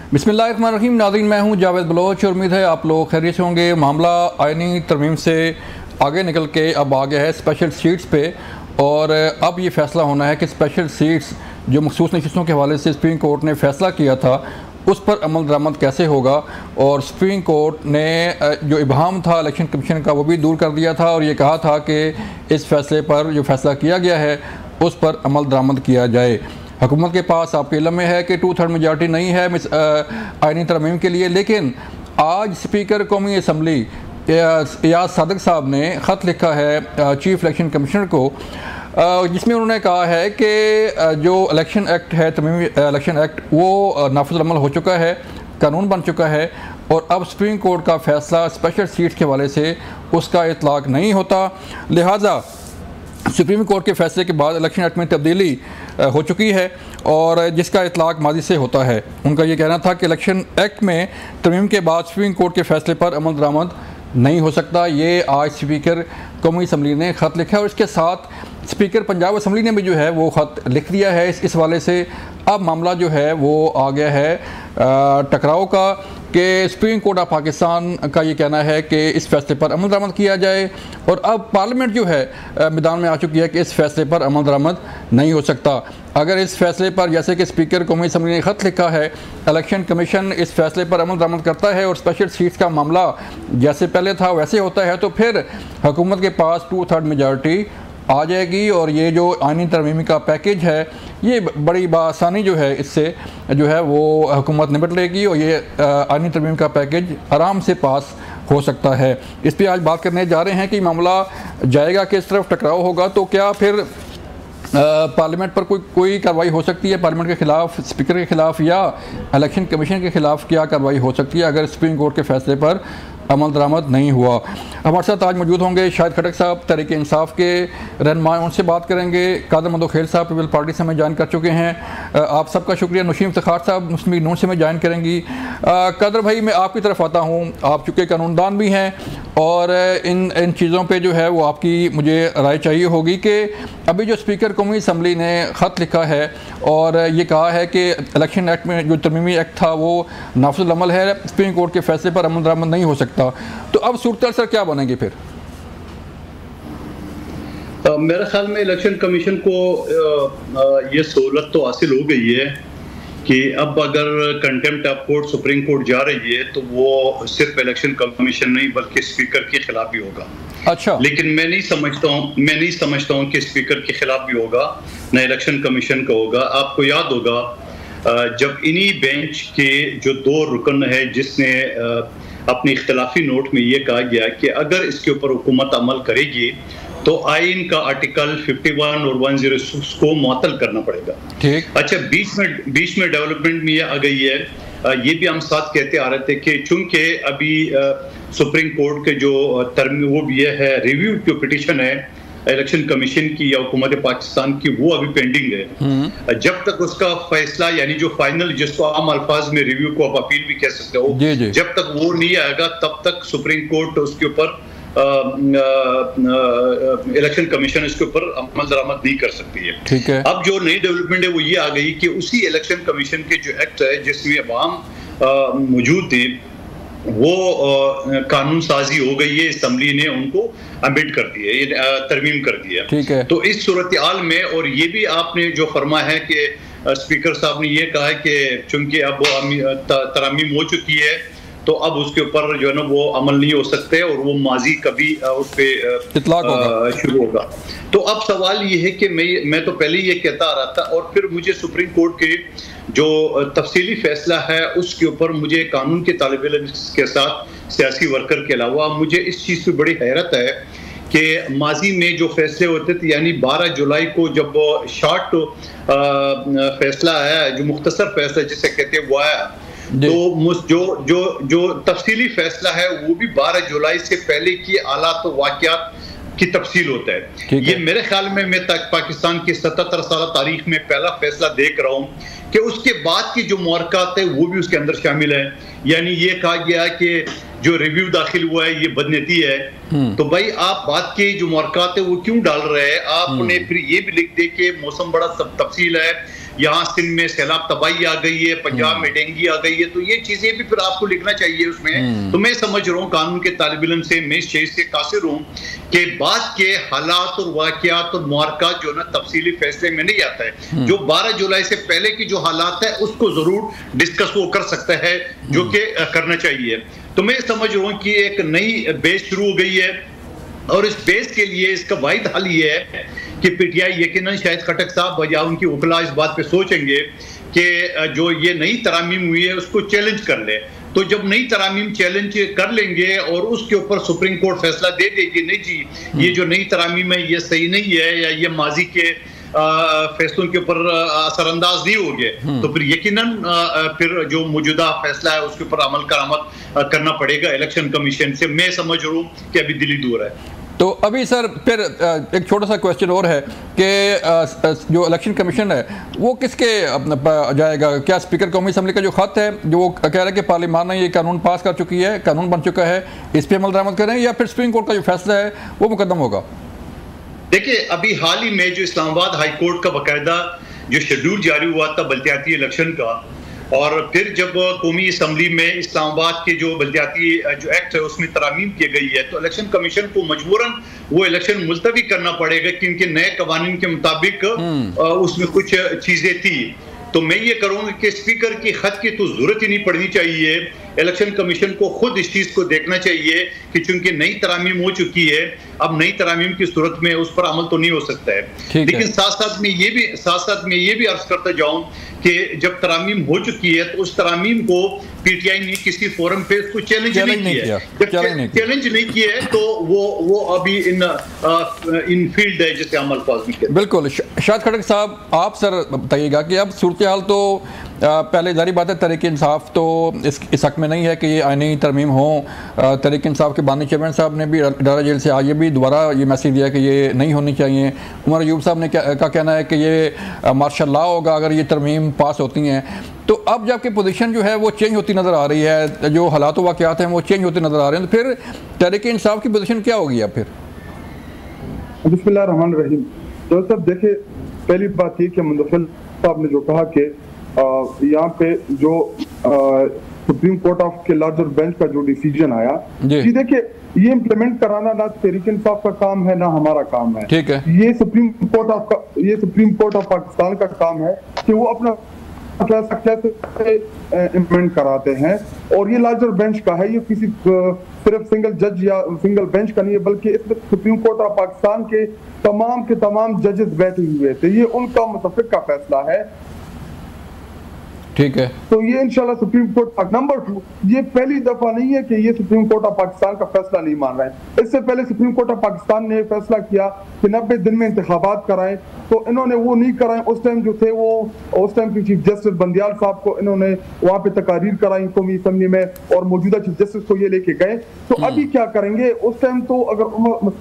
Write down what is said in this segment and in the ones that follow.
बिस्मिल्लाहिर्रहमानिर्रहीम। नाज़रीन, मैं हूं जावेद बलोच और उम्मीद है आप लोग खैरियत से होंगे। मामला आईनी तरमीम से आगे निकल के अब आ गया है स्पेशल सीट्स पे, और अब ये फ़ैसला होना है कि स्पेशल सीट्स जो मखसूस नशिस्तों के हवाले से सुप्रीम कोर्ट ने फ़ैसला किया था उस पर अमल दरामद कैसे होगा। और सुप्रीम कोर्ट ने जो इबहम था इलेक्शन कमीशन का वो भी दूर कर दिया था और ये कहा था कि इस फैसले पर जो फ़ैसला किया गया है उस पर अमल दरामद किया जाए। हुकूमत के पास आपके इल्म में है कि 2/3 मेजॉरिटी नहीं है आइनी तरमीम के लिए, लेकिन आज स्पीकर कौमी असम्बली एयाज सादिक साहब ने ख़त लिखा है चीफ इलेक्शन कमिश्नर को, जिसमें उन्होंने कहा है कि जो इलेक्शन एक्ट है, तरमीमी इलेक्शन एक्ट, वो नाफिज़ अमल हो चुका है, कानून बन चुका है और अब सुप्रीम कोर्ट का फ़ैसला स्पेशल सीट्स के हवाले से उसका इतलाक़ नहीं होता। लिहाजा सुप्रीम कोर्ट के फैसले के बाद इलेक्शन एक्ट में तब्दीली हो चुकी है और जिसका इतलाक़ माजी से होता है। उनका ये कहना था कि इलेक्शन एक्ट में तरमीम के बाद सुप्रीम कोर्ट के फैसले पर अमल दरामद नहीं हो सकता। ये आज स्पीकर कौमी असम्बली ने ख़त लिखा है और इसके साथ स्पीकर पंजाब असम्बली ने भी जो है वो ख़त लिख दिया है। इस वाले से अब मामला जो है वो आ गया है टकराव का कि सुप्रीम कोर्ट ऑफ पाकिस्तान का ये कहना है कि इस फैसले पर अमल दरामद किया जाए और अब पार्लियामेंट जो है मैदान में आ चुकी है कि इस फैसले पर अमल दरामद नहीं हो सकता। अगर इस फैसले पर, जैसे कि स्पीकर कौमी असम्बली ने ख़त लिखा है, इलेक्शन कमीशन इस फैसले पर अमल दरामद करता है और स्पेशल सीट्स का मामला जैसे पहले था वैसे होता है, तो फिर हुकूमत के पास 2/3 मेजॉरिटी आ जाएगी और ये जो आइनी तरमीमी का पैकेज है ये बड़ी बासानी जो है इससे जो है वो हुकूमत निपट लेगी और ये आइनी तरमीम का पैकेज आराम से पास हो सकता है। इस पर आज बात करने जा रहे हैं कि मामला जाएगा किस तरफ, टकराव होगा तो क्या फिर पार्लियामेंट पर कोई कार्रवाई हो सकती है, पार्लियामेंट के ख़िलाफ़, स्पीकर के ख़िलाफ़ या इलेक्शन कमीशन के ख़िलाफ़ क्या कार्रवाई हो सकती है अगर सुप्रीम कोर्ट के फैसले पर अमल दरामद नहीं हुआ। हमारे साथ आज मौजूद होंगे शाहिद खटक साहब, तहरीक इंसाफ के रहनुमा, उनसे बात करेंगे। कादर मंदोखेल साहब पीपल पार्टी से हमें ज्वाइन कर चुके हैं, आप सबका शुक्रिया। नशीम इफ्तिखार साहब मुस्लिम लीग नून से हमें ज्वाइन करेंगी। कादर भाई, मैं आपकी तरफ आता हूँ, आप चूँकि कानूनदान भी हैं और इन चीज़ों पे जो है वो आपकी मुझे राय चाहिए होगी कि अभी जो स्पीकर कौमी असम्बली ने ख़त लिखा है और ये कहा है कि इलेक्शन एक्ट में जो तरमीमी एक्ट था वो नाफिज़ुल अमल है, सुप्रीम कोर्ट के फैसले पर अमल दरामद नहीं हो सकता, तो अब सूरत सर क्या बनेगी फिर? मेरे ख्याल में इलेक्शन कमीशन को ये सहूलत तो हासिल हो गई है कि अब अगर contempt of court supreme court जा रही है तो वो सिर्फ इलेक्शन कमीशन नहीं बल्कि स्पीकर के खिलाफ भी होगा। अच्छा, लेकिन मैं नहीं समझता हूँ कि स्पीकर के खिलाफ भी होगा, न इलेक्शन कमीशन का होगा। आपको याद होगा जब इन्हीं बेंच के जो 2 रुकन है जिसने अपने इख्तिलाफी नोट में ये कहा गया कि अगर इसके ऊपर हुकूमत अमल करेगी तो आइन का आर्टिकल 51 और 106 को मुअत्तल करना पड़ेगा। ठीक। अच्छा, बीच में डेवलपमेंट में ये आ गई है, ये भी हम साथ कहते आ रहे थे कि चूंकि अभी सुप्रीम कोर्ट के जो टर्म वो भी है रिव्यू की पिटीशन है इलेक्शन कमीशन की या हुकूमत पाकिस्तान की, वो अभी पेंडिंग है। जब तक उसका फैसला, यानी जो फाइनल, जिसको आम अल्फाज में रिव्यू को आप अपील भी कह सकते हो, जब तक वो नहीं आएगा तब तक सुप्रीम कोर्ट उसके ऊपर इलेक्शन कमीशन इसके ऊपर अमल दरामद नहीं कर सकती है। ठीक है। अब जो नई डेवलपमेंट है वो ये आ गई कि उसी इलेक्शन कमीशन के जो एक्ट है जिसमें अवाम मौजूद थी वो कानून साजी हो गई है, असम्बली ने उनको अमेंड कर दिया, तरमीम कर दिया। ठीक है। तो इस सूरत हाल में, और ये भी आपने जो फरमाया है कि स्पीकर साहब ने ये कहा है कि चूंकि अब वो तरमीम हो चुकी है तो अब उसके ऊपर जो है ना वो अमल नहीं हो सकते और वो माजी कभी उस पर शुरू होगा। तो अब सवाल ये है कि मैं तो पहले ही ये कहता आ रहा था और फिर मुझे सुप्रीम कोर्ट के जो तफसीली फैसला है उसके ऊपर मुझे कानून के तालिब इल्म के साथ सियासी वर्कर के अलावा मुझे इस चीज़ पर बड़ी हैरत है कि माजी में जो फैसले होते थे, यानी 12 जुलाई को जब शॉर्ट फैसला आया, जो मुख्तसर फैसला जिसे कहते हैं वो आया, तो जो तफसीली फैसला है वो भी 12 जुलाई से पहले की हालात तो वाक़यात की तफसील होता है। ये मेरे ख्याल में मैं पाकिस्तान की 77 साल तारीख में पहला फैसला देख रहा हूँ कि उसके बाद की जो मुआरकात है वो भी उसके अंदर शामिल है। यानी ये कहा गया कि जो रिव्यू दाखिल हुआ है ये बदनीति है, तो भाई आप बात की जो मुआरकात है वो क्यों डाल रहे हैं? आपने फिर ये भी लिख दे कि मौसम बड़ा सब तफसील है, यहाँ सिंध में सैलाब तबाही आ गई है, पंजाब में डेंगू आ गई है, तो ये चीजें भी फिर आपको लिखना चाहिए उसमें। तो मैं समझ रहा हूँ कानून के तालिब इल्म से, मैं शेष से कासिर हूँ कि बात के हालात और वाक़ियात और मुआरकात जो ना तफसीली फैसले में नहीं आता है। जो 12 जुलाई से पहले की जो हालात है उसको जरूर डिस्कस वो कर सकता है, जो कि करना चाहिए। तो मैं समझ रहा हूँ कि एक नई बेस शुरू हो गई है और इस बेस के लिए इसका वाहिद हल ये है कि पीटीआई यकीनन शायद खटक साहब या उनकी वकला इस बात पे सोचेंगे कि जो ये नई तरामीम हुई है उसको चैलेंज कर ले। तो जब नई तरामीम चैलेंज कर लेंगे और उसके ऊपर सुप्रीम कोर्ट फैसला दे देगी नहीं जी ये जो नई तरामीम है ये सही नहीं है या ये माजी के फैसलों के ऊपर असरअंदाज नहीं होंगे, तो फिर यकीनन फिर जो मौजूदा फैसला है उसके ऊपर अमल करामत करना पड़ेगा इलेक्शन कमीशन से। मैं समझ रहा हूँ कि अभी दिल्ली दूर है। तो अभी सर फिर एक छोटा सा क्वेश्चन और है कि जो इलेक्शन कमीशन है वो किसके जाएगा? क्या स्पीकर कौमी असम्बली का जो खत है जो वो कह रहा है कि पार्लियामान ने ये कानून पास कर चुकी है, कानून बन चुका है, इस पर अमल दरामद करें, या फिर सुप्रीम कोर्ट का जो फैसला है वो मुकदम होगा? देखिए अभी हाल ही में जो इस्लामाबाद हाई कोर्ट का बाकायदा जो शेड्यूल जारी हुआ था बल्दियाती इलेक्शन का, और फिर जब कौमी असम्बली में इस्लामाबाद के जो बल्दियाती जो एक्ट है उसमें तरामीम की गई है, तो इलेक्शन कमीशन को मजबूरन वो इलेक्शन मुलतवी करना पड़ेगा क्योंकि नए कवानीन के मुताबिक उसमें कुछ चीजें थी। तो मैं ये करूंगा कि स्पीकर की खत की तो जरूरत ही नहीं पड़नी चाहिए, इलेक्शन कमीशन को खुद इस चीज को देखना चाहिए कि चूंकि नई तरामीम हो चुकी है, अब नई तरामीम की सूरत में उस पर अमल तो नहीं हो सकता है। लेकिन साथ साथ में ये भी अर्ज करता जाऊं कि जब तरामीम हो चुकी है तो उस तरामीम को पीटीआई ने किसी फोरम पे उसको चैलेंज नहीं किया। जब चैलेंज नहीं किया है तो वो अभी इन फील्ड है जिसे हम अल्फाज में कहते हैं। बिल्कुल। शाहिद खटक साहब आप सर बताइएगा कि अब सूरत हाल तो पहले जारी बात है तहरीक इंसाफ तो इस हक में नहीं है कि ये आईनी तरमीम हो। तहरीक इंसाफ के बानी चेयरमैन साहब ने भी डारा जेल से आज भी दोबारा ये मैसेज दिया कि ये नहीं होनी चाहिए। उमर अयूब साहब ने का कहना है कि ये मार्शल लॉ होगा अगर ये तरमीम पास होती हैं। तो अब जबकि पोजीशन जो है वो चेंज होती नज़र आ रही है, जो हालात वाक़यात हैं वो चेंज होते नज़र आ रहे हैं, तो फिर तहरीक इंसाफ की पोजीशन क्या होगी अब फिर? बिस्मिल्लाह रहमान रहीम। तो सब देखे, पहली बात ये कि मुंतफिल साहब ने जो कहा कि यहाँ पे जो सुप्रीम कोर्ट ऑफ के लार्जर बेंच का जो डिसीजन आया, जी देखिए ये इम्प्लीमेंट कराना ना तहरीक इंसाफ का काम है ना हमारा काम है। ठीक है, ये सुप्रीम कोर्ट ऑफ पाकिस्तान का काम है कि वो अपना कैसे इम्प्लीमेंट कराते हैं, और ये लार्जर बेंच का है, ये किसी सिर्फ सिंगल जज या सिंगल बेंच का नहीं है, बल्कि इसमें सुप्रीम कोर्ट ऑफ पाकिस्तान के तमाम जजेस बैठे हुए थे, ये उनका मुतफिक का फैसला है। ठीक है, तो ये इंशाल्लाह सुप्रीम कोर्ट नंबर 2, ये पहली दफा नहीं है कि ये सुप्रीम कोर्ट ऑफ पाकिस्तान का फैसला नहीं मान रहे हैं। इससे पहले सुप्रीम कोर्ट ऑफ पाकिस्तान ने फैसला किया कि 90 दिन में इंतखाबात कराएं, तो इन्होंने वो नहीं कराए। उस टाइम जो थे वो उस टाइम के चीफ जस्टिस बंदियाल साहब को इन्होंने वहां पे तकारीर कराई कौमी असम्बली में, और मौजूदा चीफ जस्टिस को ये लेके गए। तो अभी क्या करेंगे? उस टाइम तो अगर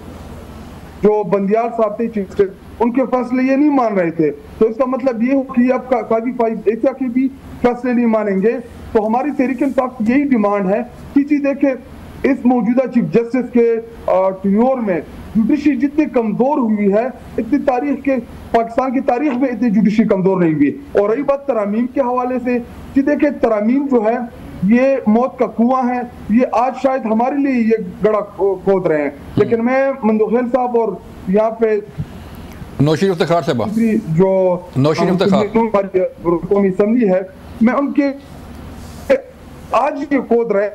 जो बंदियाल साहब थे चीफ जस्टिस, उनके फैसले ये नहीं मान रहे थे, तो इसका मतलब ये हो कि अब काजी फाइज एशिया के भी फैसले नहीं मानेंगे। तो हमारी तहरीक इंसाफ की यही डिमांड है कि जी देखे, इस मौजूदा चीफ जस्टिस के टेन्योर में जुडिशरी जितनी कमजोर हुई है, इतनी तारीख के पाकिस्तान की तारीख में इतनी जुडिशरी कमजोर नहीं हुई। और रही बात तरामीम के हवाले से, जी देखे तरामीम जो है ये मौत का कुआं है, ये आज शायद हमारे लिए ये गड़ा खोद रहे हैं, लेकिन मैं मंदोखेल साहब और यहाँ पे नौशीन इफ्तिखार साहब जो नौशीन इफ्तिखार कौमी असम्बली है, मैं उनके आज ये खोद रहे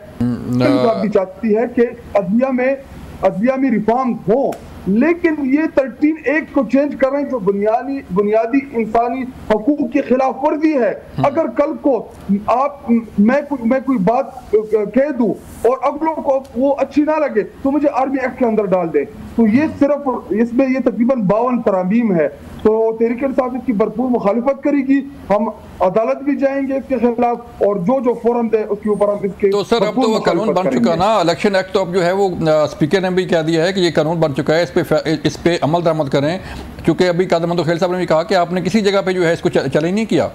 भी चाहती है कि अदलिया में रिफॉर्म हो, लेकिन ये 13(1) को चेंज कर रहे हैं जो बुनियादी इंसानी हकूक की खिलाफ वर्जी है। अगर कल को मैं कोई बात कह दूं और अगलों को वो अच्छी ना लगे तो मुझे आर्मी एक्ट के अंदर डाल दे, तो ये सिर्फ इसमें ये तकरीबन 52 तरामीम है। तो तहरीक इंसाफ इसकी भरपूर मुखालिफत करेगी, हम अदालत भी जाएंगे इसके खिलाफ, और जो फोरम है उसके ऊपर हम इसके। तो सर अब तो वो कानून बन चुका ना, इलेक्शन एक्ट तो अब जो है वो स्पीकर ने भी कह दिया है कि ये कानून बन चुका है, इस पे अमल दरामद करें, क्योंकि अभी कादर मंदोखेल साहब ने भी कहा कि आपने किसी जगह पे जो है इसको चैलेंज नहीं किया।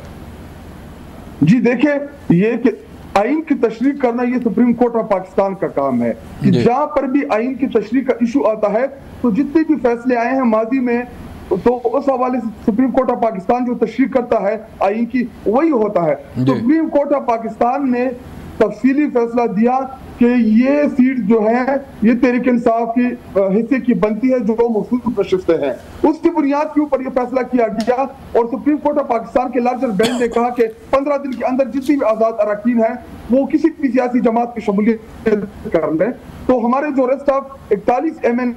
जी देखिए, ये कि आइन की तशरीह करना ये सुप्रीम कोर्ट ऑफ पाकिस्तान का काम है कि जहां पर भी आइन की तशरीह का इशू आता है, तो जितने भी फैसले आए हैं माजी में तो उस हवाले से सुप्रीम कोर्ट ऑफ पाकिस्तान जो तशरीह करता है आईन की वही होता है। सुप्रीम कोर्ट ऑफ पाकिस्तान ने तफसीली फैसला दिया कि ये सीट जो है ये तहरीक इंसाफ के हिस्से की बनती है जो मखसूस नशिस्तें हैं। उसकी बुनियाद के ऊपर ये फैसला किया गया और सुप्रीम कोर्ट ऑफ पाकिस्तान के लार्जर बेंच ने कहा कि 15 दिन के अंदर जितनी भी आजाद अरकान हैं वो किसी भी सियासी जमात की शमूलियत कर लें। तो हमारे जो रेस्ट ऑफ 41 MN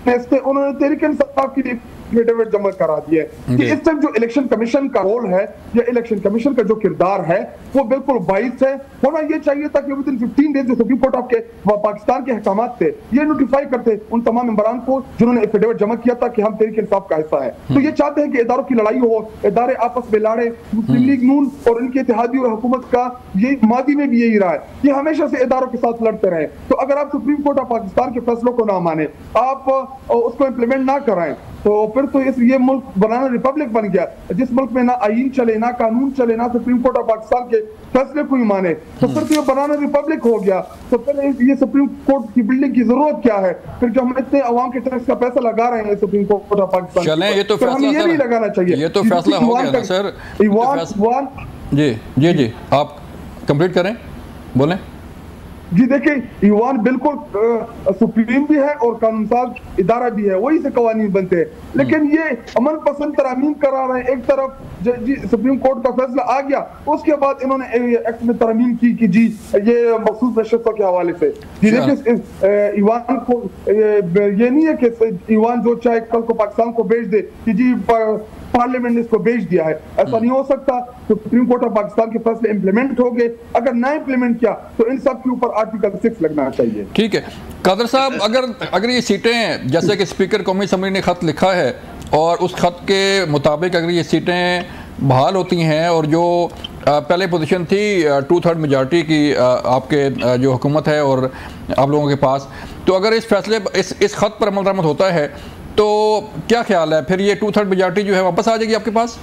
उन्होंने तहरीक इंसाफ के लिए एफिडेविट जमा करा दिया कि इस टाइम जो इलेक्शन कमीशन का रोल है या इलेक्शन कमीशन का जो किरदार है वो बिल्कुल बाइस है। होना ये चाहिए था कि विद इन 15 डेज जो सुप्रीम कोर्ट ऑफ के पाकिस्तान के अहकामात थे ये नोटिफाई करते उन तमाम मेंबरान को जिन्होंने एफिडेविट जमा किया था कि हम तहरीक इंसाफ का हिस्सा है। तो ये चाहते हैं कि इदारों की लड़ाई हो, इदारे आपस में लड़े। मुस्लिम लीग नून और इनके इत्तेहादी और हुकूमत का ये माजी में भी यही रहा है कि हमेशा से इदारों के साथ लड़ते रहे। तो अगर आप सुप्रीम कोर्ट ऑफ पाकिस्तान के फैसलों को ना माने, आप उसको इम्प्लीमेंट ना कराएं, तो फिर तो ये मुल्क बनाना रिपब्लिक बन गया जिस मुल्क में ना आईन चले, ना कानून चले, ना सुप्रीम कोर्ट ऑफ पाकिस्तान के फैसले को ही माने, तो फिर तो ये बनाना रिपब्लिक हो गया। तो फिर ये सुप्रीम कोर्ट की बिल्डिंग की जरूरत क्या है? फिर जो हम इतने अवाम के टैक्स का पैसा लगा रहे हैं सुप्रीम कोर्ट ऑफ पाकिस्तान, चलें ये तो फैसला ये नहीं लगाना चाहिए। ये तो फैसला हो गया ना सर। जी आप कंप्लीट करें, बोलें। जी देखिए, ईवान बिल्कुल सुप्रीम भी है और कानून साज इदारा भी है, वही से कवानीन बनते हैं। लेकिन ये अमन पसंद तरामीम करा रहे हैं। एक तरफ जी सुप्रीम कोर्ट का फैसला आ गया, उसके बाद इन्होंने एक्ट में तरमीम की कि जी ये मखसूस नशिस्तों के हवाले से। जी देखिए, ईवान को ये नहीं है कि ईवान जो चाहे कल को पाकिस्तान को भेज दे कि जी पार्लियामेंट ने इसको भेज दिया है, ऐसा नहीं हो सकता। सुप्रीम कोर्ट ऑफ पाकिस्तान के फैसले इंप्लीमेंट हो गए, अगर ना इंप्लीमेंट किया तो इन सब के ऊपर आर्टिकल 6 लगना चाहिए। ठीक है कादर साहब, अगर ये सीटें जैसे कि स्पीकर कौमी असम्बली ने खत लिखा है और उस खत के मुताबिक अगर ये सीटें बहाल होती हैं और जो पहले पोजीशन थी 2/3 मेजॉरिटी की आपके जो हुकूमत है और आप लोगों के पास, तो अगर इस फैसले इस खत पर अमल दरामद होता है तो क्या ख्याल है, फिर ये 2/3 मेजॉरिटी जो है वापस आ जाएगी आपके पास?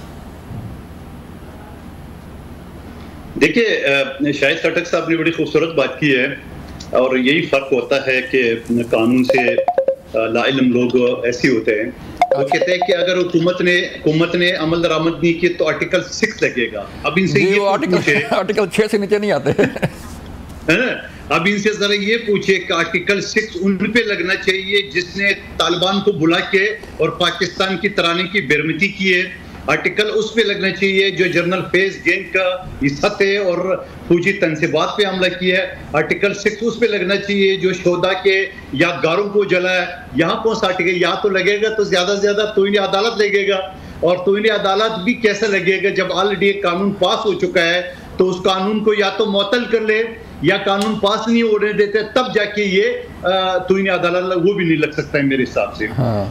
देखिए, शाहिद खटक साहब ने बड़ी खूबसूरत बात की है और यही फर्क होता है कि कानून से लाइलम लोग ऐसे होते हैं। वो कहते हैं कि अगर हुकूमत ने अमल दरामद नहीं की तो आर्टिकल 6 लगेगा। अब इनसे ये आर्टिकल 6 से नीचे नहीं आते है ना। अब इनसे जरा ये पूछे कि आर्टिकल 6 उन पे लगना चाहिए जिसने तालिबान को बुला के और पाकिस्तान की तराने की बेरमती की है। आर्टिकल उस पे लगना चाहिए जो जनरल फेज गैंग का हिस्सा थे और फौजी तनसीबात पे हमला किया है। आर्टिकल 6 उस पे लगना चाहिए जो शोदा के यादगारों को जलाया। यहाँ कौन सा आर्टिकल? यहाँ तो लगेगा तो ज्यादा से ज्यादा तोइने अदालत लगेगा, और तोइने अदालत भी कैसे लगेगा जब ऑलरेडी एक कानून पास हो चुका है। तो उस कानून को या तो मुअत्तल कर ले या कानून पास नहीं होने देते, तब जाके ये तोइने अदालत वो भी नहीं लग सकता है मेरे हिसाब से।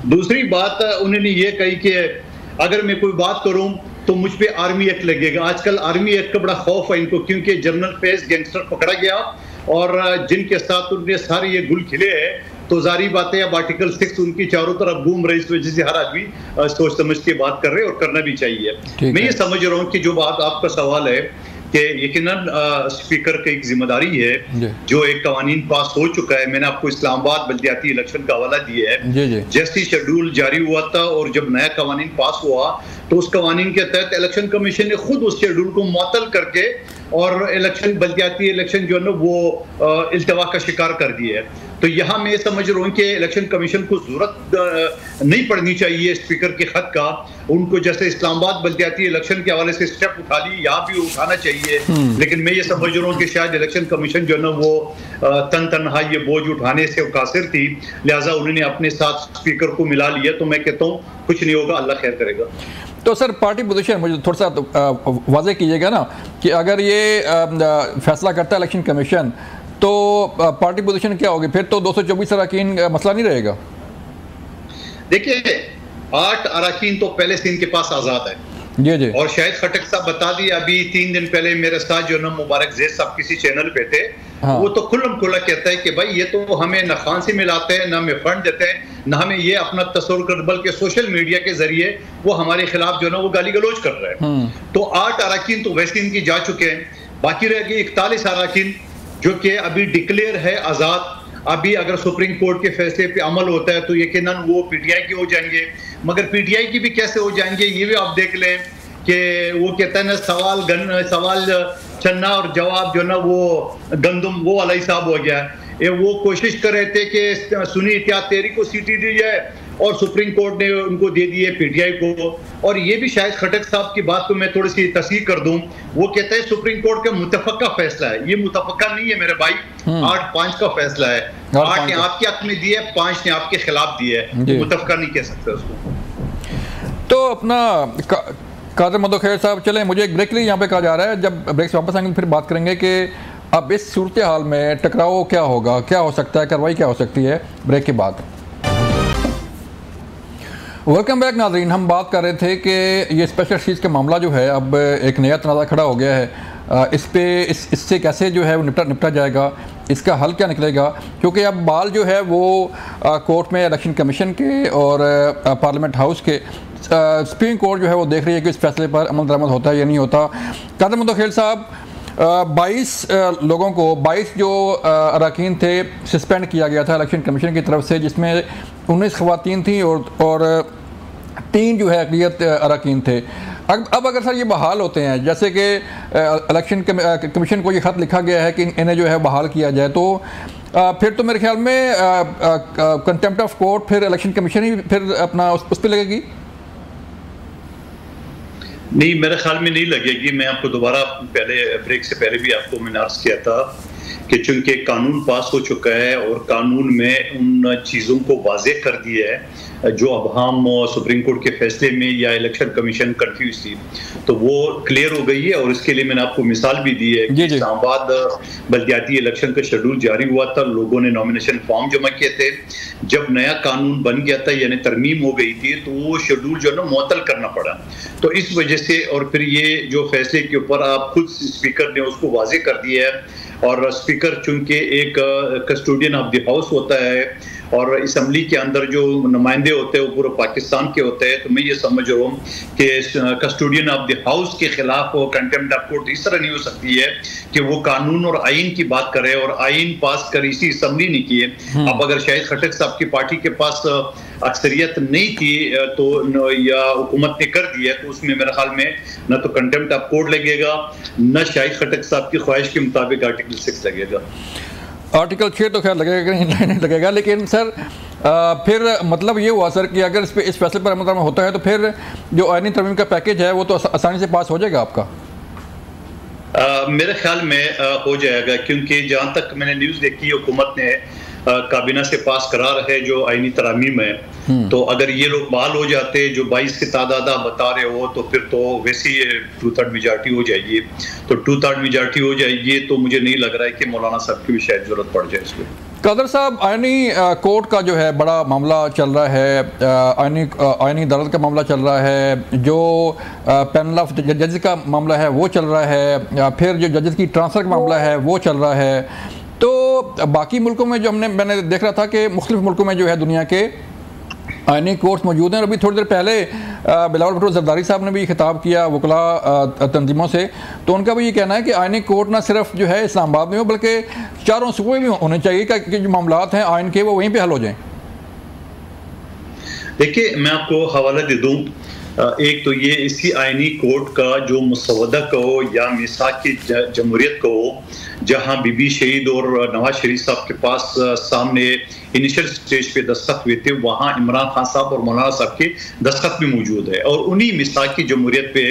दूसरी बात उन्होंने ये कही कि अगर मैं कोई बात करूं तो मुझ पे आर्मी एक्ट लगेगा। आजकल आर्मी एक्ट का बड़ा खौफ है इनको, क्योंकि जनरल फेस गैंगस्टर पकड़ा गया और जिनके साथ उनके सारे ये गुल खिले हैं, तो जारी बात है अब आर्टिकल 6 उनकी चारों तरफ घूम रही। इस वजह से हर आदमी सोच समझ के बात कर रहे हैं और करना भी चाहिए। मैं ये समझ रहा हूँ कि जो बात आपका सवाल है कि यकीनन स्पीकर की एक जिम्मेदारी है, जो एक कवानीन पास हो चुका है। मैंने आपको इस्लामाबाद बल्दियाती इलेक्शन का हवाला दिया है। जैसे शेड्यूल जारी हुआ था और जब नया कवानीन पास हुआ तो उस कवानीन के तहत इलेक्शन कमीशन ने खुद उस शेड्यूल को मुअत्तल करके और इलेक्शन बल्दियाती इलेक्शन जो है ना वो इल्तवा का शिकार कर दिया है। तो यहाँ मैं समझ रहा हूँ कि इलेक्शन कमीशन को जरूरत नहीं पड़नी चाहिए स्पीकर के खत का। उनको जैसे इस्लामाबाद बल्दियाती इलेक्शन के हवाले से स्टेप उठा ली, यहाँ भी उठाना चाहिए। लेकिन मैं ये समझ रहा हूँ कि शायद इलेक्शन कमीशन जो है ना वो तनहा ये बोझ उठाने से कासिर थी, लिहाजा उन्होंने अपने साथ स्पीकर को मिला लिया। तो मैं कहता हूँ कुछ नहीं होगा, अल्लाह खैर करेगा। तो सर पार्टी पोजीशन मुझे थोड़ा सा वाज़ेह कीजिएगा ना कि अगर ये फैसला करता है इलेक्शन कमीशन तो पार्टी पोजीशन क्या होगी? फिर तो 224 अरकान मसला नहीं रहेगा। देखिए 8 अरकान तो पहले से इनके पास आज़ाद है। जी और शायद खटक साहब बता दिया, अभी 3 दिन पहले मेरे साथ जो ना मुबारक जैद साहब किसी चैनल पे थे। वो तो खुल्लम खुल्ला कहता है कि भाई ये तो हमें न खान से मिलाते हैं, न हमें फंड देते हैं, न हमें ये अपना तस्वुर कर, बल्कि सोशल मीडिया के जरिए वो हमारे खिलाफ जो ना वो गाली गलौज कर रहे हैं। तो 8 अरकान तो वैसे इनकी जा चुके हैं, बाकी रह गए 41 अरकान जो कि अभी डिक्लेयर है आज़ाद। अभी अगर सुप्रीम कोर्ट के फैसले पे अमल होता है तो यकीनन वो पीटीआई के हो जाएंगे, मगर पीटीआई की भी कैसे हो जाएंगे ये भी आप देख लें कि वो कहता है ना सवाल चन्ना और जवाब जो ना वो गंदम वो वाला हिसाब हो गया। वो कोशिश कर रहे थे कि सुन्नी इत्तेहाद तहरीक को सीटी दी जाए और सुप्रीम कोर्ट ने उनको दे दिए पीटीआई को। और ये भी शायद खटक साहब की बात को मैं थोड़ी सी तस्दीक कर दूं, वो कहते हैं सुप्रीम कोर्ट का मुतफक्का फैसला है, ये मुतफक्का नहीं है मेरे भाई, 8-5 का फैसला है। 8 ने आपके हक में दिया है, 5 ने आपके खिलाफ दिया है, मुतफक्का नहीं कह सकते उसको। तो अपना कादर मदो खैर साहब, चलें मुझे एक ब्रेक के लिए यहाँ पे कहा जा रहा है, जब ब्रेक से वापस आएंगे फिर बात करेंगे कि अब इस सूरत हाल में टकराव क्या होगा, क्या हो सकता है, कार्रवाई क्या हो सकती है, ब्रेक के बाद। वेलकम बैक नाज़रीन, हम बात कर रहे थे कि ये स्पेशल सीज का मामला जो है अब एक नया तनाज़ा खड़ा हो गया है। इससे कैसे जो है वो निपटा जाएगा, इसका हल क्या निकलेगा, क्योंकि अब बाल जो है वो कोर्ट में इलेक्शन कमीशन के और पार्लियामेंट हाउस के, सुप्रीम कोर्ट जो है वो देख रही है कि इस फैसले पर अमल दरामद होता है या नहीं होता। कादर मदो खेल साहब, 22 लोगों को 22 जो अरकान थे सस्पेंड किया गया था इलेक्शन कमीशन की तरफ से, जिसमें 19 ख़वातीन थी और 3 जो है अक़लियत अरकान थे। अब अगर सर ये बहाल होते हैं, जैसे कि इलेक्शन कमीशन को ये ख़त लिखा गया है कि इन्हें जो है बहाल किया जाए, तो फिर तो मेरे ख्याल में कंटेम्प्ट ऑफ कोर्ट फिर इलेक्शन कमीशन ही फिर अपना उस पर लगेगी। नहीं, मेरे ख्याल में नहीं लगेगी। मैं आपको दोबारा पहले ब्रेक से पहले भी आपको मैंने अर्ज किया था कि चूंकि कानून पास हो चुका है और कानून में उन चीज़ों को वाज़ेह कर दिया है जो अब हम सुप्रीम कोर्ट के फैसले में या इलेक्शन कमीशन कंफ्यूज थी, तो वो क्लियर हो गई है। और इसके लिए मैंने आपको मिसाल भी दी है कि इस्लामाबाद बल्दियाती इलेक्शन का शेड्यूल जारी हुआ था, लोगों ने नॉमिनेशन फॉर्म जमा किए थे, जब नया कानून बन गया था यानी तरमीम हो गई थी, तो वो शेड्यूल जो है ना मुअत्तल करना पड़ा। तो इस वजह से और फिर ये जो फैसले के ऊपर आप खुद स्पीकर ने उसको वाज़ेह कर दिया है, और स्पीकर चूंकि एक कस्टोडियन ऑफ द हाउस होता है और असम्बली के अंदर जो नुमाइंदे होते हैं वो पूरे पाकिस्तान के होते हैं, तो मैं ये समझ रहा हूँ कि कस्टोडियन ऑफ द हाउस के खिलाफ कंटेम्प्ट ऑफ कोर्ट इस तरह नहीं हो सकती है कि वो कानून और आइन की बात करे और आइन पास कर इसी असम्बली नहीं किए। अब अगर शाहिद खटक साहब की पार्टी के पास अक्सरियत नहीं थी तो या हुकूमत ने कर दिया, तो उसमें मेरे ख्याल में न तो कंटेम्प्ट ऑफ कोर्ट लगेगा, न शाहिद खटक साहब की ख्वाहिश के मुताबिक आर्टिकल 6 लगेगा। आर्टिकल 6 तो खैर लगेगा नहीं लगेगा, लेकिन सर फिर मतलब ये हुआ सर कि अगर इस फैसले पर अमल होता है तो फिर जो आईनी तरमीम का पैकेज है वो तो आसानी से पास हो जाएगा आपका। मेरे ख्याल में हो जाएगा, क्योंकि जहाँ तक मैंने न्यूज़ देखी है हुकूमत ने काबीना से पास करा रहे जो आईनी तरामीम है, तो अगर ये लोग बहाल हो जाते जो 22 की तादाद आप बता रहे हो, तो फिर तो वैसे ही 2/3 मेजॉरिटी हो जाएगी। तो 2/3 मेजॉरिटी हो जाएगी तो मुझे नहीं लग रहा है कि मौलाना साहब की भी शायद जरूरत पड़ जाए इसमें। कादर साहब, आईनी कोर्ट का जो है बड़ा मामला चल रहा है, आईनी अदालत का मामला चल रहा है, जो पैनल ऑफ जजेस का मामला है वो चल रहा है, फिर जो जजेस की ट्रांसफ़र का मामला है वो चल रहा है। तो बाकी मुल्कों में जो मैंने देख रहा था कि मुख्तलिफ मुल्कों में जो है दुनिया के आईनी कोर्ट्स मौजूद हैं। और अभी थोड़ी देर पहले बिलावल भुट्टो जरदारी साहब ने भी खिताब किया वकला तंजीमों से, तो उनका भी ये कहना है कि आईनी कोर्ट ना सिर्फ जो है इस्लामाबाद में हो बल्कि चारों सूबे में होने चाहिए कि जो मामलात हैं आइन के वो वहीं पे हल हो जाएं। देखिए, मैं आपको हवाला दे दूँ। एक तो ये इसी आईनी कोर्ट का जो मुसवदा कहो या मिसाक की जमहूरियत कहो, जहां बीबी शहीद और नवाज शरीफ साहब के पास सामने इनिशियल स्टेज पे दस्तखत हुए थे, वहां इमरान खान साहब और मौलाना साहब के दस्तखत भी मौजूद है। और उन्हीं मिसाक की जमहूरियत पे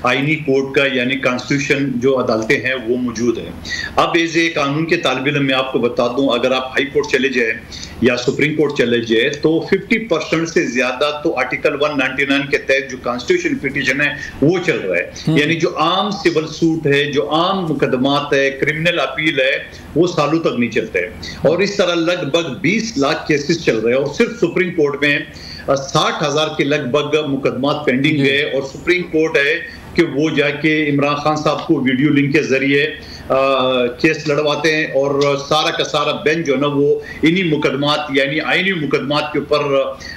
आईनी कोर्ट का यानी कॉन्स्टिट्यूशन जो अदालतें हैं वो मौजूद है। अब एज ए कानून के तालिब इल्म मैं आपको बता दूं, अगर आप हाई कोर्ट चले जाए या सुप्रीम कोर्ट चले जाए तो 50% से ज्यादा तो आर्टिकल 199 के तहत जो कॉन्स्टिट्यूशन पिटीशन है वो चल रहा है। यानी जो आम सिविल सूट है, जो आम मुकदमात है, क्रिमिनल अपील है, वो सालों तक नहीं चलते। और इस तरह लगभग 20 लाख केसेस चल रहे हैं और सिर्फ सुप्रीम कोर्ट में 60,000 के लगभग मुकदमात पेंडिंग है और सुप्रीम कोर्ट है कि वो जाके इमरान खान साहब को वीडियो लिंक के जरिए केस लड़वाते हैं और सारा का सारा बेंच जो है ना वो इन्हीं मुकदमात यानी आईनी मुकदमात के ऊपर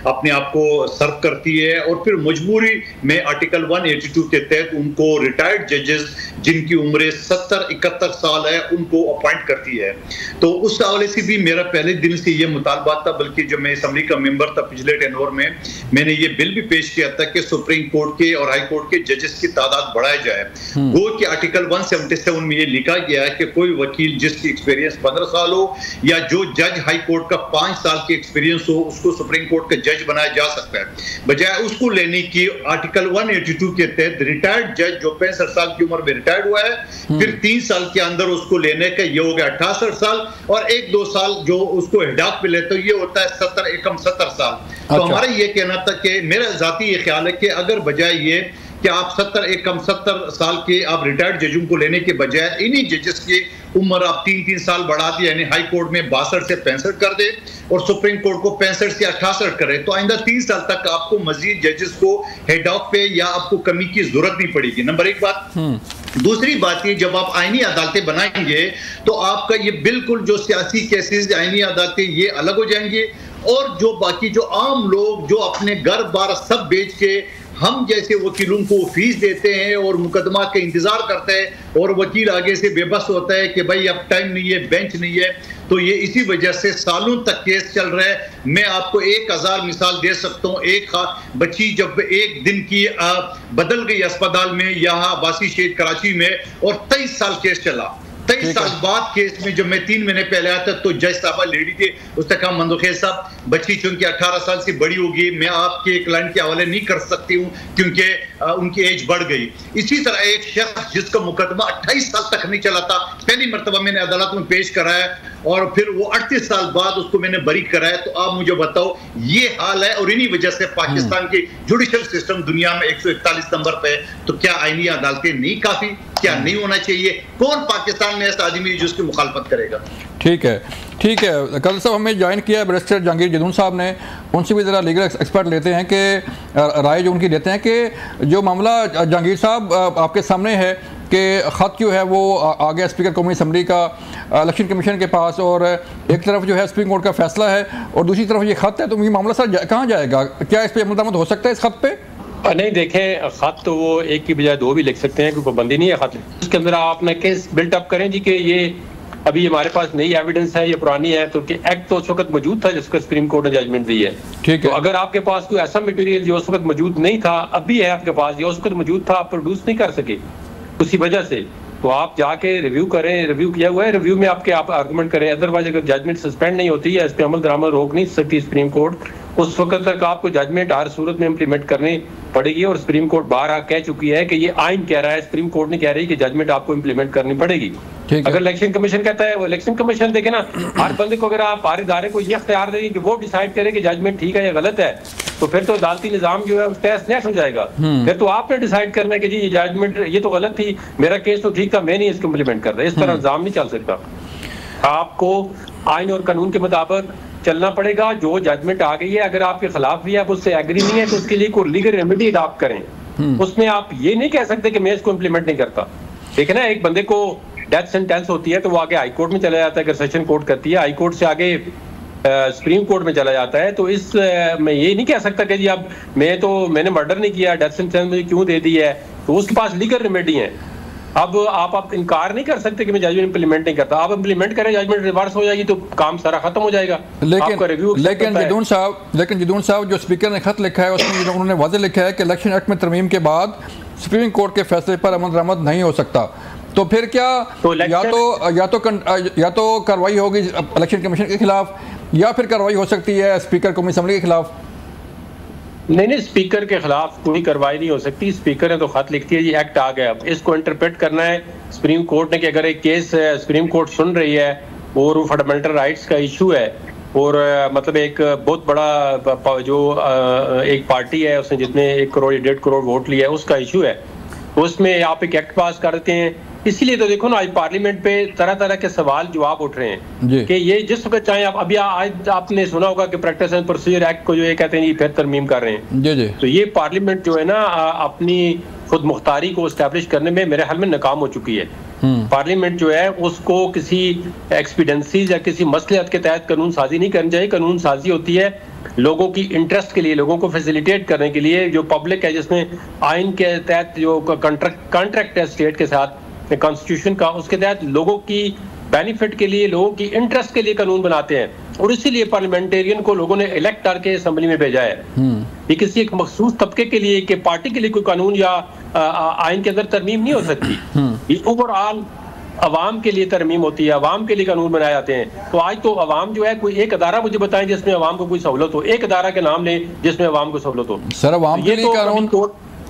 अपने आप को सर्व करती है और फिर मजबूरी में आर्टिकल 182 के तहत उनको रिटायर्ड जजेस जिनकी उम्र 70-71 साल है उनको अपॉइंट करती है। तो उस हवाले से भी मेरा पहले दिन से ये मुतालबा था, बल्कि जब मैं असम्बली का मेंबर था पिछले टेनोर में, मैंने ये बिल भी पेश किया था कि सुप्रीम कोर्ट के और हाई कोर्ट के जजेस की तादाद बढ़ाई जाए। वो कि आर्टिकल 177 में ये लिखा गया है कि कोई वकील जिसकी एक्सपीरियंस 15 साल हो या जो जज हाई कोर्ट का 5 साल की एक्सपीरियंस हो उसको सुप्रीम कोर्ट का जज बनाया जा सकता है, बजाय उसको लेने की आर्टिकल 182 के तहत रिटायर्ड जज जो 65 साल की उम्र में रिटायर्ड हुआ है फिर 3 साल के अंदर उसको लेने का ये हो गया 68 साल और 1-2 साल जो उसको हिडाक पे लेते ये होता है 70 साल। तो हमारा ये कहना था कि मेरा जाती ये ख्याल है कि अगर बजाय ये कि आप 70 साल के आप रिटायर्ड जजों को लेने के बजाय इन्हीं जजेस की उम्र आप 3-3 साल बढ़ा दी, यानी हाई कोर्ट में 62 से 65 कर दे और सुप्रीम कोर्ट को 65 से 68 करे, तो आइंदा 3 साल तक आपको मजीद जजेस को हेड ऑफ पे या आपको कमी की जरूरत नहीं पड़ेगी। नंबर 1 बात। दूसरी बात ये, जब आप आईनी अदालतें बनाएंगे तो आपका ये बिल्कुल जो सियासी केसेस आईनी अदालतें ये अलग हो जाएंगे और जो बाकी जो आम लोग जो अपने घर बार सब बेच के हम जैसे वकीलों को फीस देते हैं और मुकदमा का इंतजार करते हैं और वकील आगे से बेबस होता है कि भाई अब टाइम नहीं है, बेंच नहीं है, तो ये इसी वजह से सालों तक केस चल रहा है। मैं आपको 1000 मिसाल दे सकता हूँ। एक बच्ची जब एक दिन की बदल गई अस्पताल में यहाँ बासी शेख कराची में और 23 साल केस चला। 23 साल बाद केस में जब मैं 3 महीने पहले आया था तो जज साहबा लेडी थे, उसने कहा मंदोखेज साहब बच्ची चूंकि 18 साल से बड़ी होगी मैं आपके क्लाइंट के हवाले नहीं कर सकती हूँ क्योंकि उनकी एज बढ़ गई। इसी तरह एक शख्स जिसका मुकदमा 28 साल तक नहीं चला था, पहली मरतबा मैंने अदालत में पेश कराया और फिर वो 38 साल बाद उसको मैंने बरी कराया। तो आप मुझे बताओ ये हाल है और इन्हीं वजह से पाकिस्तान की जुडिशल सिस्टम दुनिया में 141 नंबर पे। तो क्या आईनी अदालतें नहीं काफी, क्या नहीं होना चाहिए? कौन पाकिस्तान में ऐसा आदमी जिसकी मुखालफत करेगा? ठीक है कल साहब हमें ज्वाइन किया है बैरिस्टर जहांगीर जदून साहब ने, उनसे भी ज़रा लीगल एक्सपर्ट लेते हैं कि राय जो उनकी देते हैं कि जो मामला जहांगीर साहब आपके सामने है कि ख़त जो है वो आ गया स्पीकर कौमी असम्बली का इलेक्शन कमीशन के पास और एक तरफ जो है सुप्रीम कोर्ट का फैसला है और दूसरी तरफ ये ख़त है, तो ये मामला सर कहाँ जाएगा? क्या इस पर अमल दरामद हो सकता है इस ख़त पे? नहीं, देखें खत तो वो एक की बजाय 2 भी लिख सकते हैं, कोई पाबंदी नहीं है खत। उसके अंदर आप न केस बिल्टअप करें जी कि ये अभी हमारे पास नई एविडेंस है, ये पुरानी है, तो एक्ट तो उस वक्त मौजूद था जिसका सुप्रीम कोर्ट ने जजमेंट दी है। ठीक है, तो अगर आपके पास कोई ऐसा मटेरियल जो उस वक्त मौजूद नहीं था अभी है आपके पास, या उस वक्त मौजूद था आप प्रोड्यूस नहीं कर सके उसी वजह से, तो आप जाके रिव्यू करें, रिव्यू किया हुआ है, रिव्यू में आप आर्गूमेंट करें। अदरवाइज अगर जजमेंट सस्पेंड नहीं होती है, इस पर अमल दरामद रोक नहीं सकती सुप्रीम कोर्ट, उस वक्त तक आपको जजमेंट हर सूरत में इम्प्लीमेंट करनी पड़ेगी। और सुप्रीम कोर्ट बार कह चुकी है कि ये आइन कह रहा है, सुप्रीम कोर्ट ने कह रही है कि जजमेंट आपको इम्प्लीमेंट करनी पड़ेगी। अगर इलेक्शन कमीशन कहता है, वो इलेक्शन कमीशन देखे ना, हर बंदे को अगर आप हर इदारे को ये इख्तियार देंगे कि वो डिसाइड करे कि जजमेंट ठीक है या गलत है, तो फिर तो अदालती निजाम जो है तहस नहस हो जाएगा। फिर तो आपने डिसाइड करना है कि जी ये जजमेंट ये तो गलत थी, मेरा केस तो ठीक था, मैं नहीं इसको इम्प्लीमेंट कर रहा। इस तरह निजाम नहीं चल सकता। आपको आइन और कानून के मुताबिक चलना पड़ेगा। जो जजमेंट आ गई है अगर आपके खिलाफ भी है, आप उससे एग्री नहीं है, तो उसके लिए कोई लीगल रेमेडी अडॉप्ट करें। उसमें आप ये नहीं कह सकते कि मैं इसको इम्प्लीमेंट नहीं करता। देखिए ना, एक बंदे को डेथ सेंटेंस होती है तो वो आगे हाई कोर्ट में चला जाता है, अगर सेशन कोर्ट करती है, हाई कोर्ट से आगे सुप्रीम कोर्ट में चला जाता है। तो इस मैं ये नहीं कह सकता कि जी अब मैंने मर्डर नहीं किया, डेथ सेंटेंस मुझे क्यों दे दी है, तो उसके पास लीगल रेमेडी है। अब आप इनकार नहीं कर सकते कि मैं जजमेंट इंप्लीमेंट नहीं करता। आप इंप्लीमेंट करें, जजमेंट रिवर्स हो जाएगी तो काम सारा खत्म हो जाएगा। लेकिन जदून साहब जो स्पीकर ने खत लिखा है उसमें उन्होंने वाज़ेह लिखा है कि इलेक्शन एक्ट में तरमीम के बाद सुप्रीम कोर्ट के फैसले पर अमल दरामद नहीं हो सकता। तो फिर क्या तो या तो कार्रवाई होगी इलेक्शन कमीशन के खिलाफ या फिर कार्रवाई हो सकती है स्पीकर कौमी असम्बली के खिलाफ? नहीं, स्पीकर के खिलाफ कोई कार्रवाई नहीं हो सकती। स्पीकर ने तो खत लिखती है, ये एक्ट आ गया, अब इसको इंटरप्रेट करना है सुप्रीम कोर्ट ने कि अगर एक केस सुप्रीम कोर्ट सुन रही है और वो फंडामेंटल राइट्स का इशू है और मतलब एक बहुत बड़ा जो एक पार्टी है उसने जितने 1 करोड़ या 1.5 करोड़ वोट लिया है उसका इशू है, तो उसमें आप एक एक्ट पास करते हैं। इसीलिए तो देखो ना, आज पार्लियामेंट पे तरह तरह के सवाल जवाब उठ रहे हैं कि ये जिस वक्त चाहे आप अभी आज आपने सुना होगा कि प्रैक्टिस एंड प्रोसीजर एक्ट को जो ये कहते हैं ये फिर तरमीम कर रहे हैं। जी। तो ये पार्लियामेंट जो है ना अपनी खुद मुख्तारी को इस्टेब्लिश करने में मेरे ख्याल में नाकाम हो चुकी है। पार्लियामेंट जो है उसको किसी एक्सपीडेंसीज या किसी मसलियत के तहत कानून साजी नहीं करनी चाहिए। कानून साजी होती है लोगों की इंटरेस्ट के लिए, लोगों को फैसिलिटेट करने के लिए। जो पब्लिक है जिसमें आइन के तहत जो कॉन्ट्रैक्ट है स्टेट के साथ कॉन्स्टिट्यूशन का, उसके तहत लोगों की बेनिफिट के लिए, लोगों की इंटरेस्ट के लिए कानून बनाते हैं। और इसीलिए पार्लियामेंटेरियन को लोगों ने इलेक्ट करके असेंबली में भेजा है। ये किसी एक मखसूस तबके के लिए कि पार्टी के लिए कोई कानून या आइन के अंदर तरमीम नहीं हो सकती। ये ओवरऑल अवाम के लिए तरमीम होती है, अवाम के लिए कानून बनाए जाते हैं। तो आज तो अवाम जो है, कोई एक अदारा मुझे बताएं जिसमें अवाम को कोई सहूलत हो, एक अदारा के नाम लें जिसमें अवाम को सहूलत हो। सर अवाम के लिए कानून,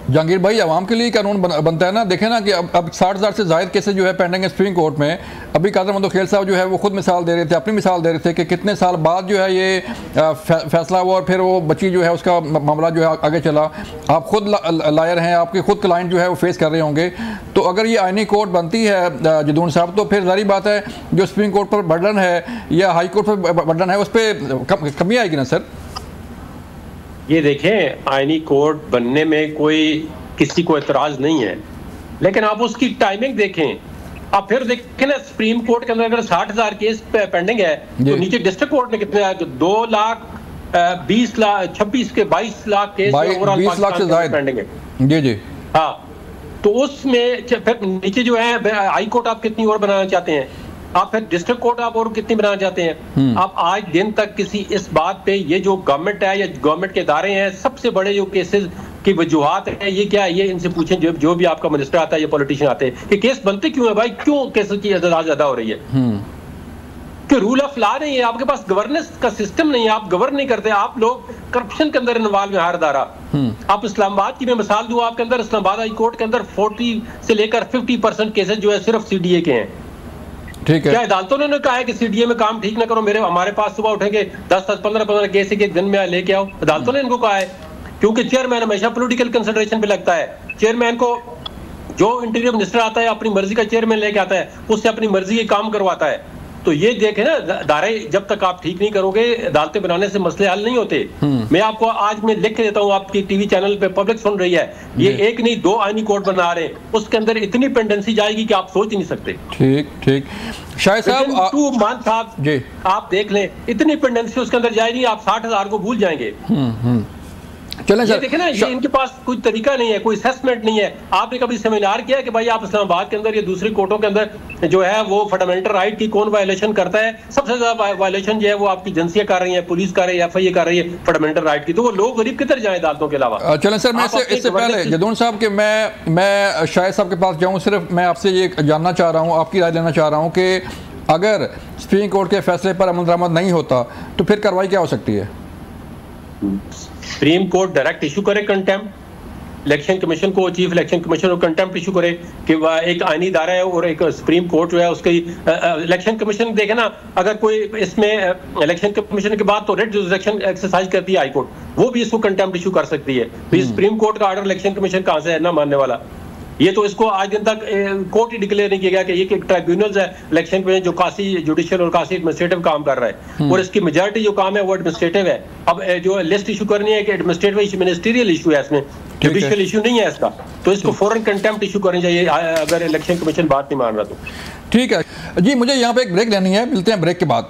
जहांगीर भाई आवाम के लिए कानून बनता है ना। देखें ना कि अब 60,000 से ज़ायद केसेस जो है पेंडिंग है सुप्रीम कोर्ट में। अभी कादर मंदोखेल साहब जो है वो खुद मिसाल दे रहे थे, अपनी मिसाल दे रहे थे कि कितने साल बाद जो है ये फैसला हुआ और फिर वो बच्ची जो है उसका मामला जो है आगे चला। आप खुद लायर हैं, आपके खुद क्लाइंट जो है वो फेस कर रहे होंगे। तो अगर ये आईनी कोर्ट बनती है जदून साहब, तो फिर जारी बात है जो सुप्रीम कोर्ट पर बर्डन है या हाई कोर्ट पर बर्डन है उस पर कमी आएगी ना सर? ये देखें, आईनी कोर्ट बनने में कोई किसी को एतराज नहीं है, लेकिन आप उसकी टाइमिंग देखें। आप फिर देखें ना, सुप्रीम कोर्ट के अंदर अगर 60,000 केस पेंडिंग है तो नीचे डिस्ट्रिक्ट कोर्ट में कितने आए? 2,20,00,000 26 के 22 लाख केस ओवरऑल 20 लाख से ज़्यादा पेंडिंग है। जी जी हाँ, तो उसमें फिर नीचे जो है हाई कोर्ट आप कितनी और बनाना चाहते हैं, आप फिर डिस्ट्रिक्ट कोर्ट आप और कितनी बनाना चाहते हैं? आप आज दिन तक किसी इस बात पे, ये जो गवर्नमेंट है या गवर्नमेंट के इदारे हैं, सबसे बड़े जो केसेस की वजूहात है ये क्या है, ये इनसे पूछें जो भी आपका मिनिस्टर आता है या पॉलिटिशियन आते हैं कि केस बनते क्यों है भाई, क्यों केस की तादाद ज्यादा हो रही है? कि रूल ऑफ लॉ नहीं है, आपके पास गवर्नेंस का सिस्टम नहीं है, आप गवर्न नहीं करते, आप लोग करप्शन के अंदर इन्वॉल्व है हर दारा। आप इस्लामाबाद की मैं मिसाल दूं, आपके अंदर इस्लामाबाद हाई कोर्ट के अंदर 40 से लेकर 50% केसेस जो है सिर्फ सीडीए के हैं। ठीक है, क्या अदालतों ने कहा है कि सीडीए में काम ठीक ना करो, हमारे पास सुबह उठेंगे 10-10, 15-15 केस एक दिन में लेके आओ? अदालतों ने इनको कहा है, क्योंकि चेयरमैन हमेशा पॉलिटिकल कंसिडरेशन पे लगता है। चेयरमैन को जो इंटीरियर मिनिस्टर आता है अपनी मर्जी का चेयरमैन लेके आता है, उससे अपनी मर्जी के काम करवाता है। तो ये देखे ना, दायरे जब तक आप ठीक नहीं करोगे, अदालतें बनाने से मसले हल नहीं होते। मैं आपको आज मैं लिख के देता हूँ, आपकी टीवी चैनल पे पब्लिक सुन रही है, ये एक नहीं 2 आईनी कोर्ट बना रहे हैं, उसके अंदर इतनी पेंडेंसी जाएगी कि आप सोच ही नहीं सकते। ठीक ठीक, शायद साहब 2 मंथ आप देख लें, इतनी पेंडेंसी उसके अंदर जाएगी, आप 60,000 को भूल जाएंगे। चलें सर, देखें ना, ये इनके पास कोई तरीका नहीं है, कोई असेसमेंट नहीं है। आपने कभी सेमिनार किया कि भाई आप इस्लामाबाद के अंदर या दूसरी कोर्टों के अंदर जो है वो फंडामेंटल राइट की कौन वायलेशन करता है? सबसे ज्यादा वायलेशन जो है वो आपकी एजेंसियां कर रही है, पुलिस कर रही है, FIA कर रही है फंडामेंटल राइट की। तो वो लोग गरीब किधर जाए अदालतों के अलावा? चलें सर, मैं इससे पहले जदून साहब के मैं शाहिद साहब के पास जाऊँ, सिर्फ मैं आपसे ये जानना चाह रहा हूँ, आपकी राय लेना चाह रहा हूँ कि अगर सुप्रीम कोर्ट के फैसले पर अमल दरामद नहीं होता तो फिर कार्रवाई क्या हो सकती है? सुप्रीम कोर्ट डायरेक्ट इशू करे कंटेम्प्ट, इलेक्शन कमीशन को, चीफ इलेक्शन कमीशन को कंटेम्प्ट इशू करे कि एक आईनी इदारा है और एक सुप्रीम कोर्ट जो है उसकी इलेक्शन कमीशन देखे ना, अगर कोई इसमें इलेक्शन कमीशन के बाद तो रेड जुरिसडिक्शन एक्सरसाइज करती है हाई कोर्ट, वो भी इसको कंटेम्प्ट इशू कर सकती है। तो सुप्रीम कोर्ट का ऑर्डर इलेक्शन कमीशन कहां से है ना मानने वाला? ये तो इसको आज दिन तक कोर्ट ही डिक्लेयर नहीं किया गया कि ये एक ट्राइब्यूनल है इलेक्शन कमीशन जो कासी जुडिशियल और कासी एडमिनिस्ट्रेटिव काम कर रहा है, और इसकी मेजॉरिटी जो काम है वो एडमिनिस्ट्रेटिव है। अब जो लिस्ट इशू करनी है कि एडमिनिस्ट्रेटिव इशू, मिनिस्ट्रियल इशू है, इसमें जुडिशियल इशू नहीं है इसका, तो इसको फौरन कंटेम्प्ट इशू करनी चाहिए अगर इलेक्शन कमीशन बात नहीं मान रहा तो। ठीक है जी, मुझे यहाँ पे एक ब्रेक लेनी है, मिलते हैं ब्रेक के बाद।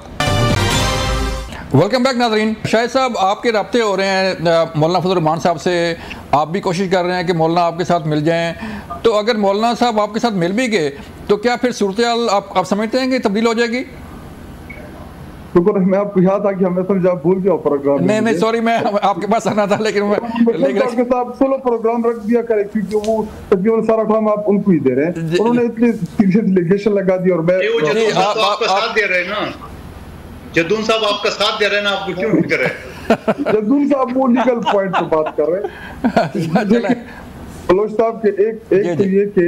वेलकम बैक नाज़रीन। शाहिद साहब, आपके राब्ते हो रहे हैं मौलाना फजल रहमान साहब से, आप भी कोशिश कर रहे हैं कि मौलाना आपके साथ मिल जाएं। तो अगर मौलाना साहब आपके साथ मिल भी गए तो क्या फिर सूरत आप समझते हैं कि तब्दील हो जाएगी? शुक्र है, मैं आपको याद था कि हमें समझा भूल गया प्रोग्राम। नहीं सॉरी, मैं आपके पास आना था लेकिन आपके साथ सोलो प्रोग्राम रख दिया करे, क्योंकि वो तकरीबन सारा काम आप उनको ही दे रहे हैं। उन्होंने इतनी सीरियस लिगेशन लगा दी और मैं आपका साथ दे रहे हैं ना, जद्दून साहब आपका साथ दे रहे हैं ना, आपको क्यों नहीं कर रहे? जद्दून साहब वो लीगल पॉइंट पे बात कर रहे हैं। बलोच साहब के एक तो ये कि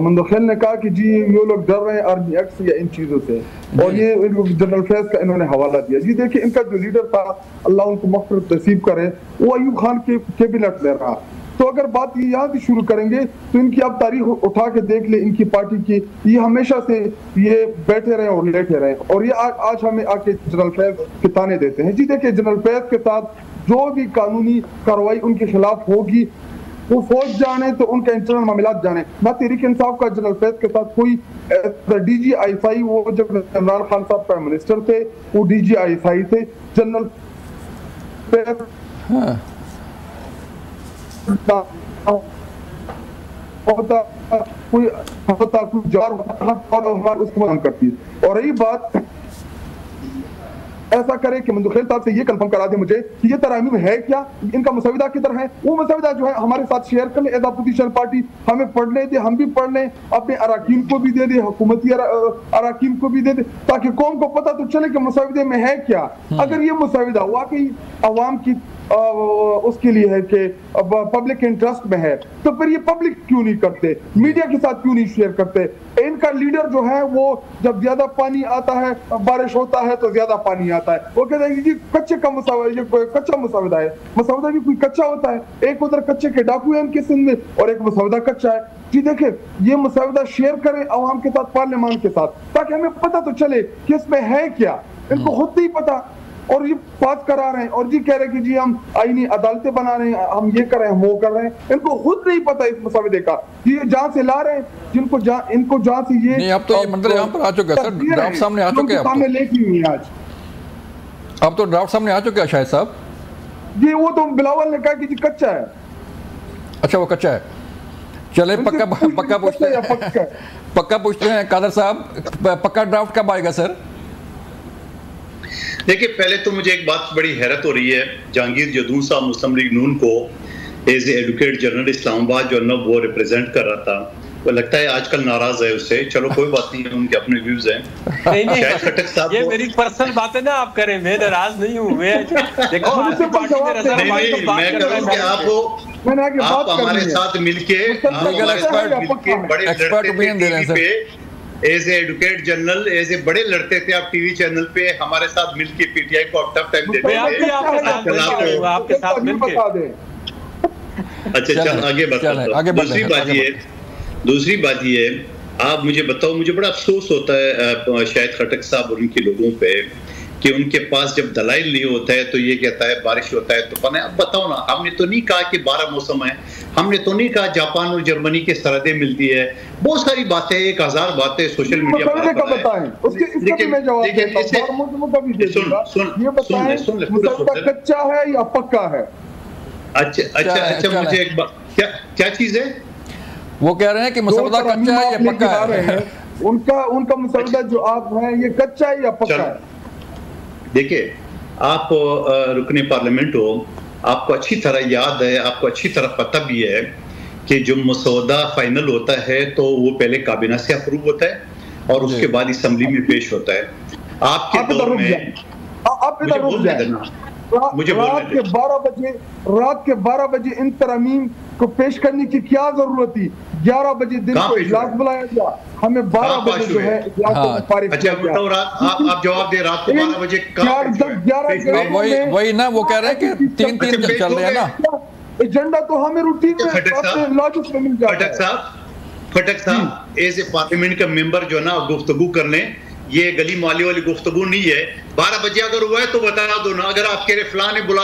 मंदोखेल ने कहा कि जी ये लोग डर रहे हैं आर्मी एक्ट से या इन चीजों से, और ये जनरल फैज का इन्होंने हवाला दिया। जी देखिए, इनका जो लीडर था, अल्लाह उनको मग़फ़िरत नसीब करे, वो अयूब खान के कैबिनेट में रहा। तो अगर बात ये यहाँ से शुरू करेंगे तो इनकी आप तारीख उठा के देख ले, इनकी पार्टी की, ये हमेशा से ये बैठे रहे और लेटे रहे, और ये आज हमें आके जनरल फैज के ताने देते हैं। जी देखिए, जनरल फैज के साथ जो भी कानूनी कार्रवाई उनके खिलाफ होगी वो फौज जाने तो उनका इंटरनल मामलात जाने ना। तहरीक इंसाफ का जनरल फैज के साथ कोई DGI वो जब इमरान खान साहब प्राइम मिनिस्टर थे वो DGI थे। जनरल होता कोई जार उसको काम करती है। और यही बात ऐसा करे कि मंजूर साहब से ये कंफर्म करा दे मुझे कि ये तरामीम है क्या, इनका मुसविदा किधर है। वो मुसविदा जो है हमारे साथ शेयर कर ले एज अपोजिशन पार्टी, हमें पढ़ने दे, हम भी पढ़ लें, अपने अराकीन को भी दे दे, हुकूमती अराकीन को भी दे दे, ताकि कौम को पता तो चले कि मुसविदे में है क्या। अगर ये मुसविदा वाकई अवाम की उसके लिए है कि पब्लिक इंटरेस्ट में है तो फिर ये पब्लिक क्यों नहीं करते, मीडिया के साथ क्यों नहीं शेयर करते। इनका लीडर जो है वो जब ज्यादा पानी आता है, बारिश होता है तो ज्यादा पानी आता है, वो कहते हैं कि कच्चे का मुसविदा, ये कच्चा मुसविदा है। मुसविदा भी कोई कच्चा होता है, एक उधर कच्चे के डाकू हैं उनके सिंध में और एक मुसविदा कच्चा है। जी देखे, ये मुसविदा शेयर करें अवाम के साथ, पार्लियामान के साथ, ताकि हमें पता तो चले कि इसमें है क्या। इनको खुद नहीं पता और ये पास करा रहे हैं और जी कह रहे हैं कि जी हम आईनी अदालतें बना रहे हैं, हम ये कर रहे हैं, हम वो कर रहे हैं। इनको खुद नहीं पता इस मुसविदे का, ये जहां से ला रहे हैं, इनको इनको जहां से ये नहीं। अब तो ये मंदिर यहाँ पर आ चुका है सर, ड्राफ्ट सामने आ चुके हैं, सामने लेके हुई है आज। अब तो ड्राफ्ट सामने आ चुका है शायद साहब जी। वो तो बिलावल ने कहा कि जी कच्चा है। अच्छा, वो कच्चा है। चले पक्का पूछते हैं, पक्का पूछते हैं कादर साहब, पक्का ड्राफ्ट कब आएगा सर? देखिए, पहले तो मुझे एक बात बड़ी हैरत हो रही है, जहांगीर जदून साहब मुस्लिम लीग नून को एज एडवोकेट जनरल इस्लामाबाद जो है वो रिप्रेजेंट कर रहा था, वो लगता है आजकल नाराज है उससे। चलो कोई बात नहीं है, उनके अपने व्यूज हैं। नहीं, ये मेरी पर्सनल बात है ना, आप करें, मैं नाराज नहीं हूँ। मैं देखो आप हमारे साथ मिलके बड़े एक्सपर्ट ओपिनियन दे रहे हैं as advocate general, as a बड़े लड़ते थे आप टीवी चैनल पे हमारे साथ मिलके पीटीआई को आप टफ टाइम देते थे। आपके साथ मिलके। अच्छा चल आगे बढ़ते। दूसरी बात ये आप मुझे बताओ, मुझे बड़ा अफसोस होता है शाहिद खटक साहब और उनके लोगों पे कि उनके पास जब दलाइल नहीं होता है तो ये कहता है बारिश होता है तो पता। अब बताओ ना, हमने तो नहीं कहा कि 12 मौसम है, हमने तो नहीं कहा जापान और जर्मनी की सरहदें मिलती है, बहुत सारी बातें, 1000 बातें सोशल मीडिया पर कच्चा है या पक्का है। अच्छा मुझे एक बात, क्या चीज है? वो कह रहे हैं कि मसौदा कच्चा है या पक्का है। उनका मसौदा जो आप है ये कच्चा है या पक्का है। देखिए, आप रुकने पार्लियामेंट हो, आपको अच्छी तरह याद है, आपको अच्छी तरह पता भी है कि जो मसौदा फाइनल होता है तो वो पहले काबीना से अप्रूव होता है और उसके बाद असेंबली में पेश होता है। आपके दौर में मुझे रात के 12 बजे इन तरमीम को पेश करने की क्या जरूरत थी? 11 बजे दिन को इजलास बुलाया गया, हमें 12 बजे जो है आप जवाब दे, रात को 12 बजे वही ना, वो कह रहे हैं कि 3 चल रहे हैं ना एजेंडा, तो हमें रूटीन में लॉजिक में मिल जाता है। खटक साहब एज ए पार्लियामेंट का मेंबर जो ना गुफ्तगू कर लें, ये गली माली वाली गुफ्तगू नहीं है। 12 बजे अगर हुआ है तो बता दो ना, अगर आप कह रहे फलाने बोला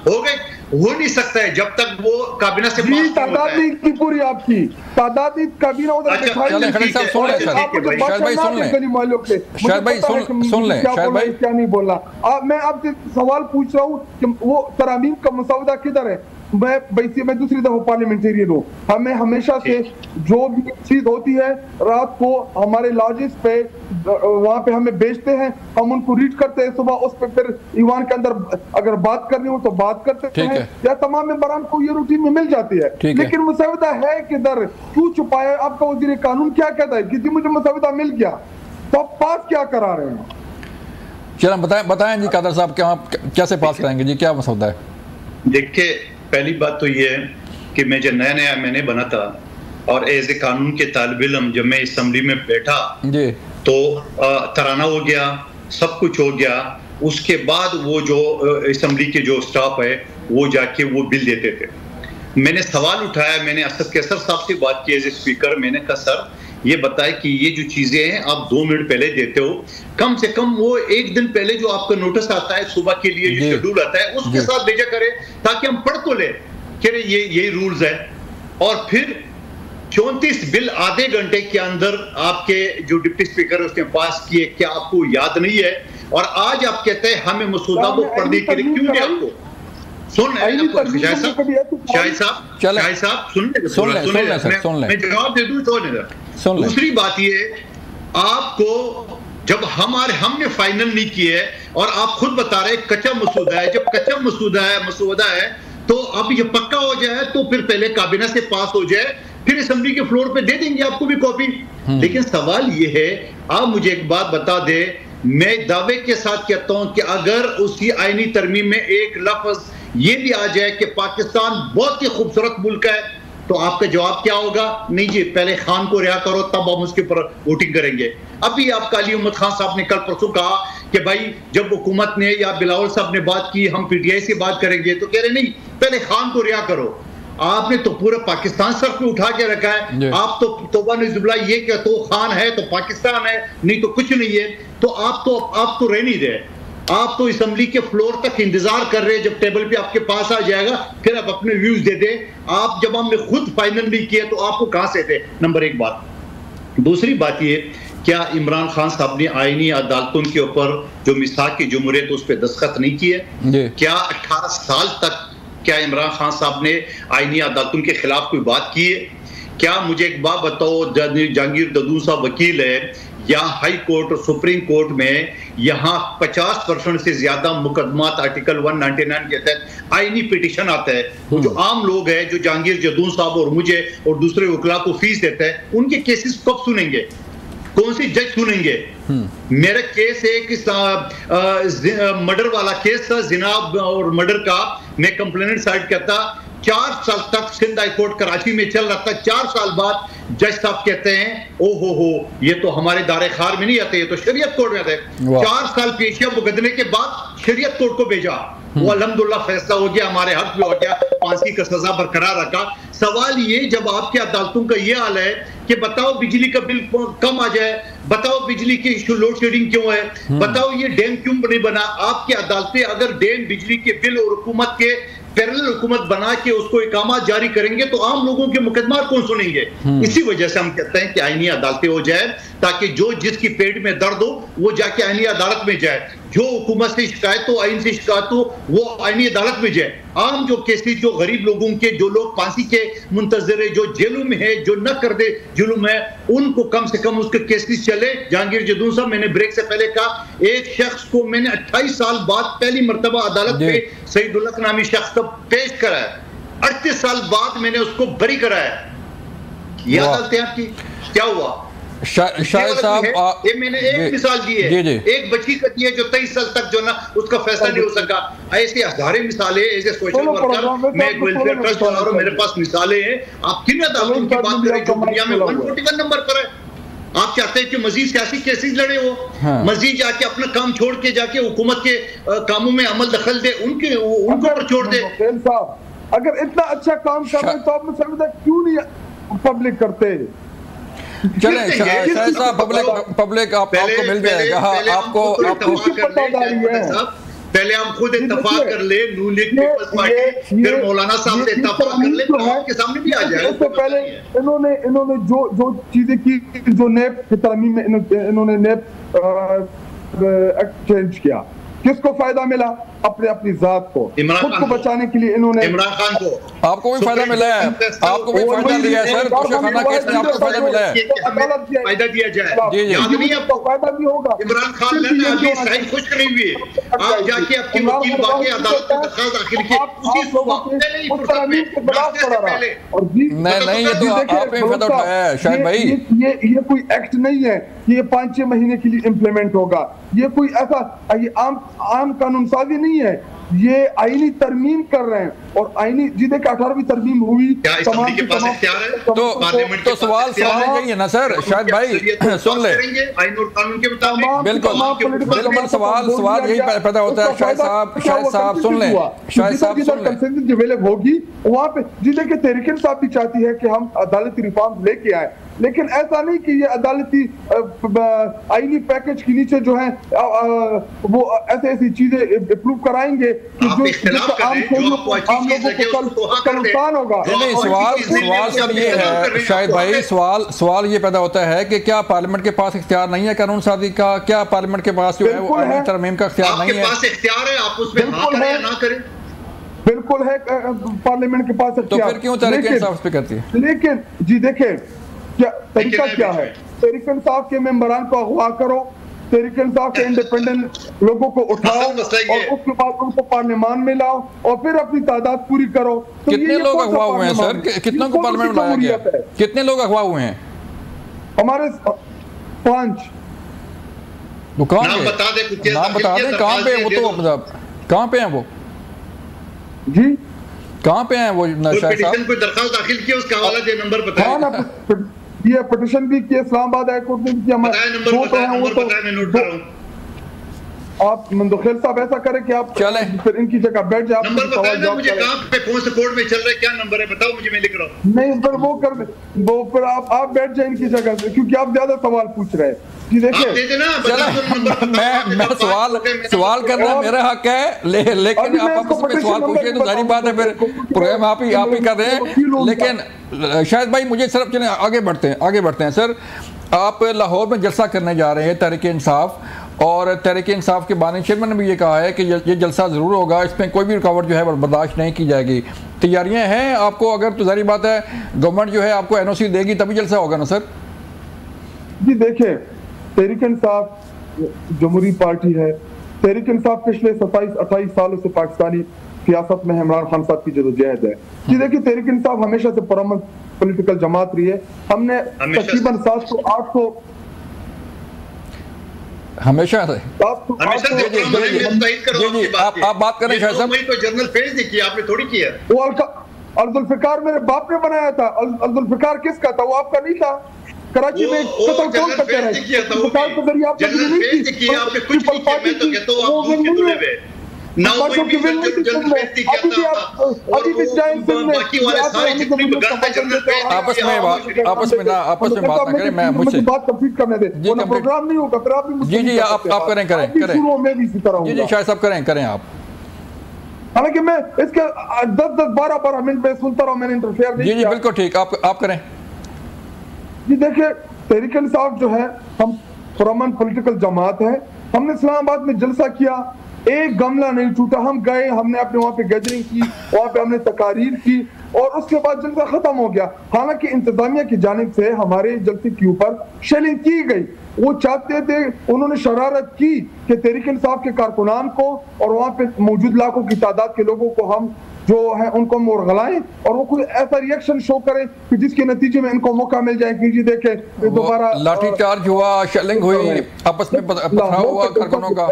हो गए, हो नहीं सकता है जब तक वो काबीना से तादाद नहीं की पूरी आपकी तादाद काबीना उधर क्या नहीं बोलना। मैं आपसे सवाल पूछ रहा हूँ कि वो तरामीम का मसौदा किधर है। मैं दूसरी दफा पार्लियामेंटेरियन हूँ, हमें हमेशा से जो भी चीज होती है रात को हमारे लॉजिस पे वहाँ पे हमें बेचते हैं, हम उनको रीड करते हैं, सुबह उस पे फिर ईवान के अंदर अगर बात करनी हो तो बात करते हैं, या तमाम मेंबरान को ये रूटीन में मिल जाती है। लेकिन मुसविदा है किधर, क्यों छुपाया? आपका वजीर कानून क्या कहता है कि जी मुझे मुसविदा मिल गया, तो आप पास क्या करा रहे हैं? चलो बताएं जी कादर साहब, कैसे पास कराएंगे जी, क्या मसौदा है? देखिए, पहली बात तो ये है कि मैं जब नया मैंने बना था और एज ए कानून के तालिब इल्म जब मैं असेंबली में बैठा तो तराना हो गया, सब कुछ हो गया। उसके बाद वो जो असेंबली के जो स्टाफ है वो जाके वो बिल देते थे। मैंने सवाल उठाया, मैंने असद कैसर साहब से बात की एज ए स्पीकर, मैंने कहा सर ये बताए कि ये जो चीजें हैं आप 2 मिनट पहले देते हो, कम से कम वो 1 दिन पहले जो आपका नोटिस आता है सुबह के लिए जो शेड्यूल आता है उसके साथ भेजा करे ताकि हम पढ़ तो ले कि यही रूल्स है, और फिर 34 बिल आधे घंटे के अंदर आपके जो डिप्टी स्पीकर है उसने पास किए। क्या आपको याद नहीं है? और आज आप कहते हैं हमें मसूदा को पढ़ने के लिए क्यों नहीं? आपको शाहिद साहब मैं जवाब दे दूं तो नहीं। दूसरी बात ये, आपको जब हमने फाइनल नहीं किया है और आप खुद बता रहे कच्चा मसूदा है, जब कच्चा मसूदा है तो अब ये पक्का हो जाए तो फिर पहले काबीना से पास हो जाए, फिर असेंबली के फ्लोर पे दे देंगे आपको भी कॉपी। लेकिन सवाल ये है, आप मुझे एक बात बता दे, मैं दावे के साथ कहता हूं कि अगर उसी आईनी तरमीम में एक लफ्ज ये भी आ जाए कि पाकिस्तान बहुत ही खूबसूरत मुल्क है, तो आपका जवाब क्या होगा? नहीं जी, पहले खान को रिहा करो तब हम उसके ऊपर वोटिंग करेंगे। अभी आपका अली अहमद खान साहब ने कल परसों कहा कि भाई जब हुकूमत ने या बिलावल साहब ने बात की हम पीटीआई से बात करेंगे, तो कह रहे नहीं पहले खान को रिहा करो। आपने तो पूरा पाकिस्तान सर पे उठा के रखा है। आप तो तौबा नज़ुबिल्लाह ये कि तो खान है तो पाकिस्तान है, नहीं तो कुछ नहीं है। तो आप तो रह नहीं रहे, आप तो असेंबली के फ्लोर तक इंतजार कर रहे हैं जब टेबल पे आपके पास आ जाएगा फिर आप अपने व्यूज दे दे। आप जब हमने खुद फाइनल नहीं किया तो आपको कहां से थे? नंबर एक बात। दूसरी बात ये, क्या इमरान खान साहब ने आईनी अदालतों के ऊपर जो मिसाक की जमहूरियत उस पर दस्तखत नहीं किए? क्या 18 साल तक क्या इमरान खान साहब ने आईनी अदालतों के खिलाफ कोई बात की है? क्या मुझे एक बात बताओ, जहांगीर ददू साहब वकील है, या हाई कोर्ट और सुप्रीम कोर्ट में यहाँ 50% से ज्यादा मुकदमात आर्टिकल 199 के तहत आईनी पिटीशन आता है। जो आम लोग हैं, जो जहांगीर जदून साहब और मुझे और दूसरे वकला को फीस देते हैं, उनके केसेस कब सुनेंगे? कौन सी जज सुनेंगे? मेरा केस है कि मर्डर वाला केस था, जिनाब और मर्डर का। मैं कंप्लेनेंट साइड करता, 4 साल तक सिंध हाई कोर्ट कराची में चल रहा था। 4 साल बाद जज साहब कहते हैं ओ हो ये तो हमारे दायरे ख़ार में नहीं आते, ये तो शरीयत कोर्ट में आते। 4 साल पेशिया मुकदमे के बाद शरीयत कोर्ट को भेजा, वो अल्हम्दुलिल्लाह फैसला हो गया, हमारे हक में हो गया, फांसी का सजा बरकरार रखा। सवाल ये, जब आपके अदालतों का ये हाल है कि बताओ बिजली का बिल कम आ जाए, बताओ बिजली की लोड शेडिंग क्यों है, बताओ ये डैम क्यों नहीं बना, आपकी अदालतें अगर डैम बिजली के बिल और हुकूमत के पैरेलल हुकूमत बना के उसको इकामा जारी करेंगे तो आम लोगों के मुकदमा कौन सुनेंगे? इसी वजह से हम कहते हैं कि आईनी अदालतें हो जाए, ताकि जो जिसकी पेट में दर्द हो वो जाके आईनी अदालत में जाए, जो हुकूमत से शिकायत हो, आईन से शिकायत हो, वो आईनी अदालत में जाए। आम जो केसेस, जो गरीब लोगों के, जो लोग फांसी के मुंतजर है, जो जेलों में है, जो न कर दे जुल्म है, उनको कम से कम उसके केसेस चले। जहांगीर जदून साहब, मैंने ब्रेक से पहले कहा, एक शख्स को मैंने 28 साल बाद पहली मरतबा अदालत में सईदुल्लाह नामी शख्स को पेश कराया, 38 साल बाद मैंने उसको बरी कराया। ये अदालत है आपकी। क्या हुआ? शाहिद साहब, ये मैंने एक मिसाल दी है, एक बच्ची का दी है जो 23 साल तक जो ना उसका फैसला नहीं हो सका। ऐसे हजारे मिसालें, ऐसे सोशल वर्कर, मैं एक वेलफेयर ट्रस्ट चला रहा हूं, मेरे पास मिसालें हैं। आप किन अदालतों की बात करें जो दुनिया में 141 नंबर पर है? आप चाहते हैं कि मजीद सियासी केसेस लड़े हो, मजीद जाके अपना काम छोड़ के जाके हुकूमत के कामों में अमल दखल दे, उनको पर छोड़ दे। अगर इतना अच्छा काम कर रहे तो आप मुझे क्यों नहीं पब्लिक करते? चले शाहिद साहब, पब्लिक आपको मिल जाएगा। आपको पहले हम खुद इत्तेफाक कर ले, नून लीग पीपल्स पार्टी, फिर मौलाना साहब से इत्तेफाक कर ले, तो आपके सामने भी आ जाए। उससे पहले इन्होंने जो चीजें की, जो नेप की तरमीम में इन्होंने नेप चेंज किया, किसको फायदा मिला? अपनी जात को, खुद को बचाने के लिए इन्होंने इमरान खान को। आपको भी फायदा मिला है, आपको भी फायदा दिया है सर, तोशाखाना केस में आपको फायदा मिला है। फायदा दिया जाए, याद नहीं आपको? फायदा भी होगा। इमरान खान ने अभी सही खुश नहीं हुए, आप जाके आपकी वकील बाकी अदालत में दरखास्त दाखिल की, उसी नहीं, ये तो आपने फायदा उठाया है शायद भाई। ये कोई एक्ट नहीं है, ये 5-6 महीने के लिए इम्प्लीमेंट होगा। ये कोई ऐसा आम कानून साजी नहीं है, ये आईनी तरमीम कर रहे हैं। और आईनी जिदे की 18वीं तरमीम हुई, तो सवाल यही है ना सर शायद भाई, सुन ले, आईन और कानून के मुताबिक बिल्कुल सवाल यही पैदा होता है। शाहिद साहब सुन ले, शाहिद साहब सुन ले, होगी वहाँ पे जिदे के तहरीक साहब भी चाहती है कि हम अदालती रिफॉर्म लेके आए, लेकिन ऐसा नहीं कि ये अदालती आईनी पैकेज के नीचे जो है वो ऐसे ऐसी चीजें अप्रूव कराएंगे कि जो आम लोगों को कल नुकसान होगा। सवाल सर ये है शायद भाई, सवाल ये पैदा होता है कि क्या पार्लियामेंट के पास इख्तियार नहीं है कानून साजी का? क्या पार्लियामेंट के पास जो है वो आईनी तरमीम का इख्तियार नहीं है? इख्तियार है, आप उसमें हाँ करें या ना करें। बिल्कुल है, पार्लियामेंट के पास तो फिर क्यों तहरीक इंसाफ पे करती है? लेकिन जी देखें क्या तरीका क्या है, तहरीक इंसाफ के मेंबरान को अगवा करो, तहरीक इंसाफ के इंडिपेंडेंट लोगों को उठाओ और उसके बाद उनको पार्लियामान में लाओ और फिर अपनी तादाद पूरी करो। तो कितने लोग अगवा हुए हैं सर? कितनों को पार्लियामेंट में लाया गया? कितने लोग अगवा हुए हैं? हमारे 5। नाम बता दें कहाँ पे वो, तो कहाँ पे हैं वो जी? कहाँ पे हैं वो? कोई दरखास्त दाखिल की, उसका हवाला दे, नंबर बताएं। ये पिटीशन भी किया, इस्लामाबाद हाई कोर्ट में भी किया। आप मंदोखेल साहब ऐसा करें कि आप चलें फिर इनकी जगह बैठ जाए, नंबर बताएं मुझे, कहाँ पे कौन से कोर्ट में चल रहा है, क्या नंबर है बताओ मुझे, मैं लिख रहा हूँ। नहीं फिर वो कर वो फिर आप बैठ जाए इनकी जगह से, क्योंकि आप ज्यादा सवाल पूछ रहे हैं। जी देखिए मैं सवाल करना मेरा हक है, लेकिन आप आपस में सवाल पूछिए तो जारी बात है, फिर प्रोग्राम आप ही कर रहे हैं। लेकिन शायद भाई मुझे सिर्फ चले आगे बढ़ते हैं सर। आप लाहौर में जलसा करने जा रहे हैं तहरीक इंसाफ, और तहरीक इंसाफ के बानी चेयरमैन ने भी ये कहा है कि ये जलसा ज़रूर होगा, इसमें कोई भी रुकावट जो है बर्दाश्त नहीं की जाएगी। तैयारियां हैं आपको? अगर तो जारी बात है गवर्नमेंट जो है आपको NOC देगी तभी जलसा होगा ना सर? जी देखिए, तहरीक इंसाफ जमहूरी पार्टी है। तहरीक इंसाफ पिछले 27-28 सालों से पाकिस्तानी सियासत में इमरान खान साहब की जदोजहद है। जी देखिए, तहरीक इंसाफ हमेशा से पुरअमन पॉलिटिकल जमात रही है। हमने तकरीबन 700-800 हमेशा आप बात करें शायद साहब। जर्नल पेज देखिए, आपने थोड़ी किया। वो जुल्फिकार मेरे बाप ने बनाया था। जुल्फिकार किसका था? वो आपका नहीं था। कराची में कत्ल कौन करते रहे? जुल्फिकार के जरिए आपने रिलीज की। आपस में बात ना करें, मैं मुझसे बात कंप्लीट करने दे, वरना प्रोग्राम नहीं होगा। फिर आप जी आप करें मैं भी इसी तरह जी शायद साहब करें आप। हालांकि मैं इसके 10-12 मिनट में सुनता रहा, मैंने इंटरफेयर नहीं किया। जी बिल्कुल ठीक, आप करें। जी देखिए, तहरीक इंसाफ जो है हम पुरअमन पॉलिटिकल जमात है। हमने इस्लामाबाद में जलसा किया, एक गमला नहीं टूटा। हम गए, हमने अपने वहाँ पे गैदरिंग की, वहाँ पे हमने तकारीर की और उसके बाद जलसा खत्म हो गया। हालांकि इंतजामिया की जानिब से हमारे जलसे के ऊपर शेलिंग की गई। वो चाहते थे, उन्होंने शरारत की कि तहरीक इंसाफ के कारकुनान को और वहाँ पे मौजूद लाखों की तादाद के लोगों को हम जो है उनको मुरगलाएं और वो कोई ऐसा रिएक्शन शो करें कि जिसके नतीजे में इनको मौका मिल जाए कि जी देखे दोबारा लाठीचार्ज हुआ, शेलिंग हुई, आपस में पथराव हुआ कारकुनों का।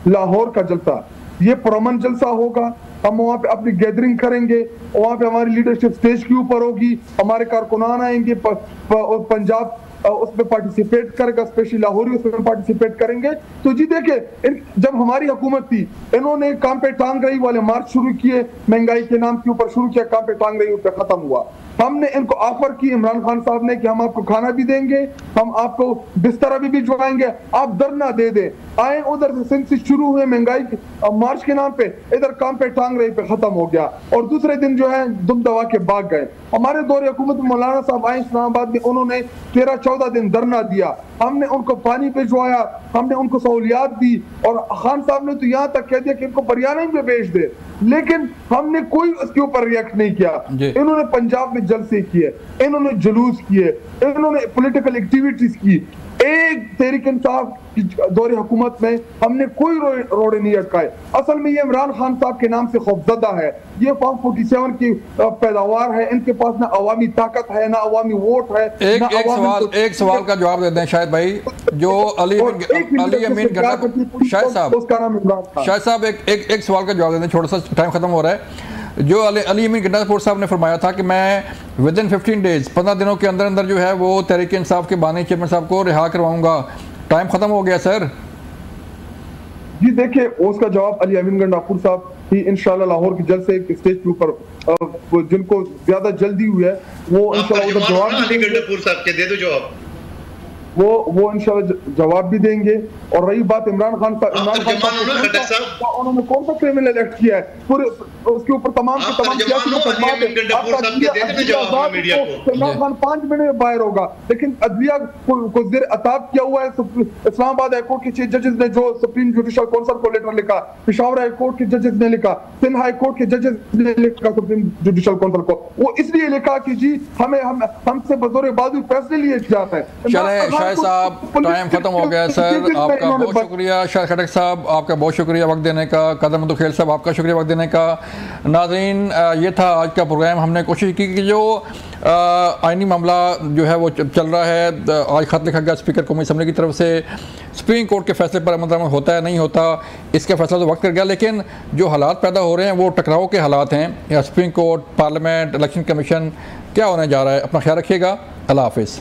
लाहौर का जलसा ये पुरअमन जलसा होगा। हम वहाँ पे अपनी गैदरिंग करेंगे, वहाँ पे हमारी लीडरशिप स्टेज के ऊपर होगी, हमारे कारकुनान आएंगे और पंजाब उसमें पार्टिसिपेट करेगा, स्पेशली लाहौरी उसमें पार्टिसिपेट करेंगे। तो जी देखिए, जब हमारी हुकूमत थी इन्होंने काम पे टांग रही वाले मार्च शुरू किए, महंगाई के नाम के ऊपर शुरू किया, काम पे टांग रही ऊपर खत्म हुआ। हमने इनको ऑफर की इमरान खान साहब ने कि हम आपको खाना भी देंगे, हम आपको बिस्तरा भी भिजवाएंगे, आप धरना दे दें। आए उधर से सिंध से शुरू हुए महंगाई मार्च के नाम पे, इधर काम पे टांग रही पे खत्म हो गया और दूसरे दिन जो है दुम दबा के भाग गए। हमारे दौरे हुकूमत में मौलाना साहब आए इस्लामाबाद में, उन्होंने 13-14 दिन धरना दिया, हमने उनको पानी भिजवाया, हमने उनको सहूलियात दी और खान साहब ने तो यहाँ तक कह दिया कि इनको बरियानी में भेज दे, लेकिन हमने कोई उसके ऊपर रिएक्ट नहीं किया। इन्होंने पंजाब में जलसे किए, इन्होंने जुलूस किए, इन्होंने पॉलिटिकल एक्टिविटीज की। एक तहरीक इंसाफ की दौरे हुकूमत में हमने कोई रोड़े नहीं अटकाए। असल में ये इमरान खान साहब के नाम से खौफजदा है, ये फॉर्म 47 की पैदावार है, इनके पास ना अवामी ताकत है ना अवामी वोट है। एक सवाल का जवाब दे दें शायद भाई, जो अली अमीन शायद साहब एक सवाल का जवाब दे दें, छोटा सा टाइम खत्म हो रहा है। जो अली अमीन गंडापुर साहब ने फरमाया था कि मैं विद इन 15 डेज 15 दिनों के अंदर अंदर जो है वो तहरीक इंसाफ के बानी चेयरमैन साहब को रिहा करवाऊंगा, टाइम खत्म हो गया सर। जी देखिए, उसका जवाब अली अमीन गंडापुर साहब ही इंशाल्लाह लाहौर के जल्द से एक स्टेज के ऊपर जिनको ज्यादा जल्दी हुई है वो इंशाल्लाह जवाब अली गंडापुर साहब के दे दो जवाब, वो इंशाल्लाह जवाब भी देंगे। और रही बात इमरान खान साहब, उन्होंने कौन सा क्रिमिनल इलेक्ट किया है, पूरे उसके ऊपर तमाम के तमाम इमरान खान 5 मिनट में बाहर होगा, लेकिन अदलिया को जेर अताब किया हुआ है। इस्लामाबाद हाई कोर्ट के 6 जजेस ने जो सुप्रीम जुडिशल काउंसिल को लेटर लिखा, पेशावर हाई कोर्ट के जजेस ने लिखा, सिंध हाई कोर्ट के जजेस ने लिखा सुप्रीम जुडिशल काउंसिल को, वो इसलिए लिखा कि जी हमसे बतौर बाजू फैसले लिए जाते हैं। शाहिद साहब, टाइम खत्म हो गया सर, आपका बहुत शुक्रिया। शाहिद खटक साहब, आपका बहुत शुक्रिया वक्त देने का। कदर मंदुखेल साहब, आपका शुक्रिया वक्त देने का। नाज़रीन, ये था आज का प्रोग्राम। हमने कोशिश की कि जो आइनी मामला जो है वो चल रहा है, आज खत लिखा गया स्पीकर कौमी असम्बली की तरफ से, सुप्रीम कोर्ट के फैसले पर अमल दरामद होता है नहीं होता, इसका फैसला तो वक्त कर गया, लेकिन जो हालात पैदा हो रहे हैं वो टकराव के हालात हैं। या supreme court, parliament, election commission, क्या होने जा रहा है। अपना ख्याल रखिएगा। अल्लाह हाफिज़।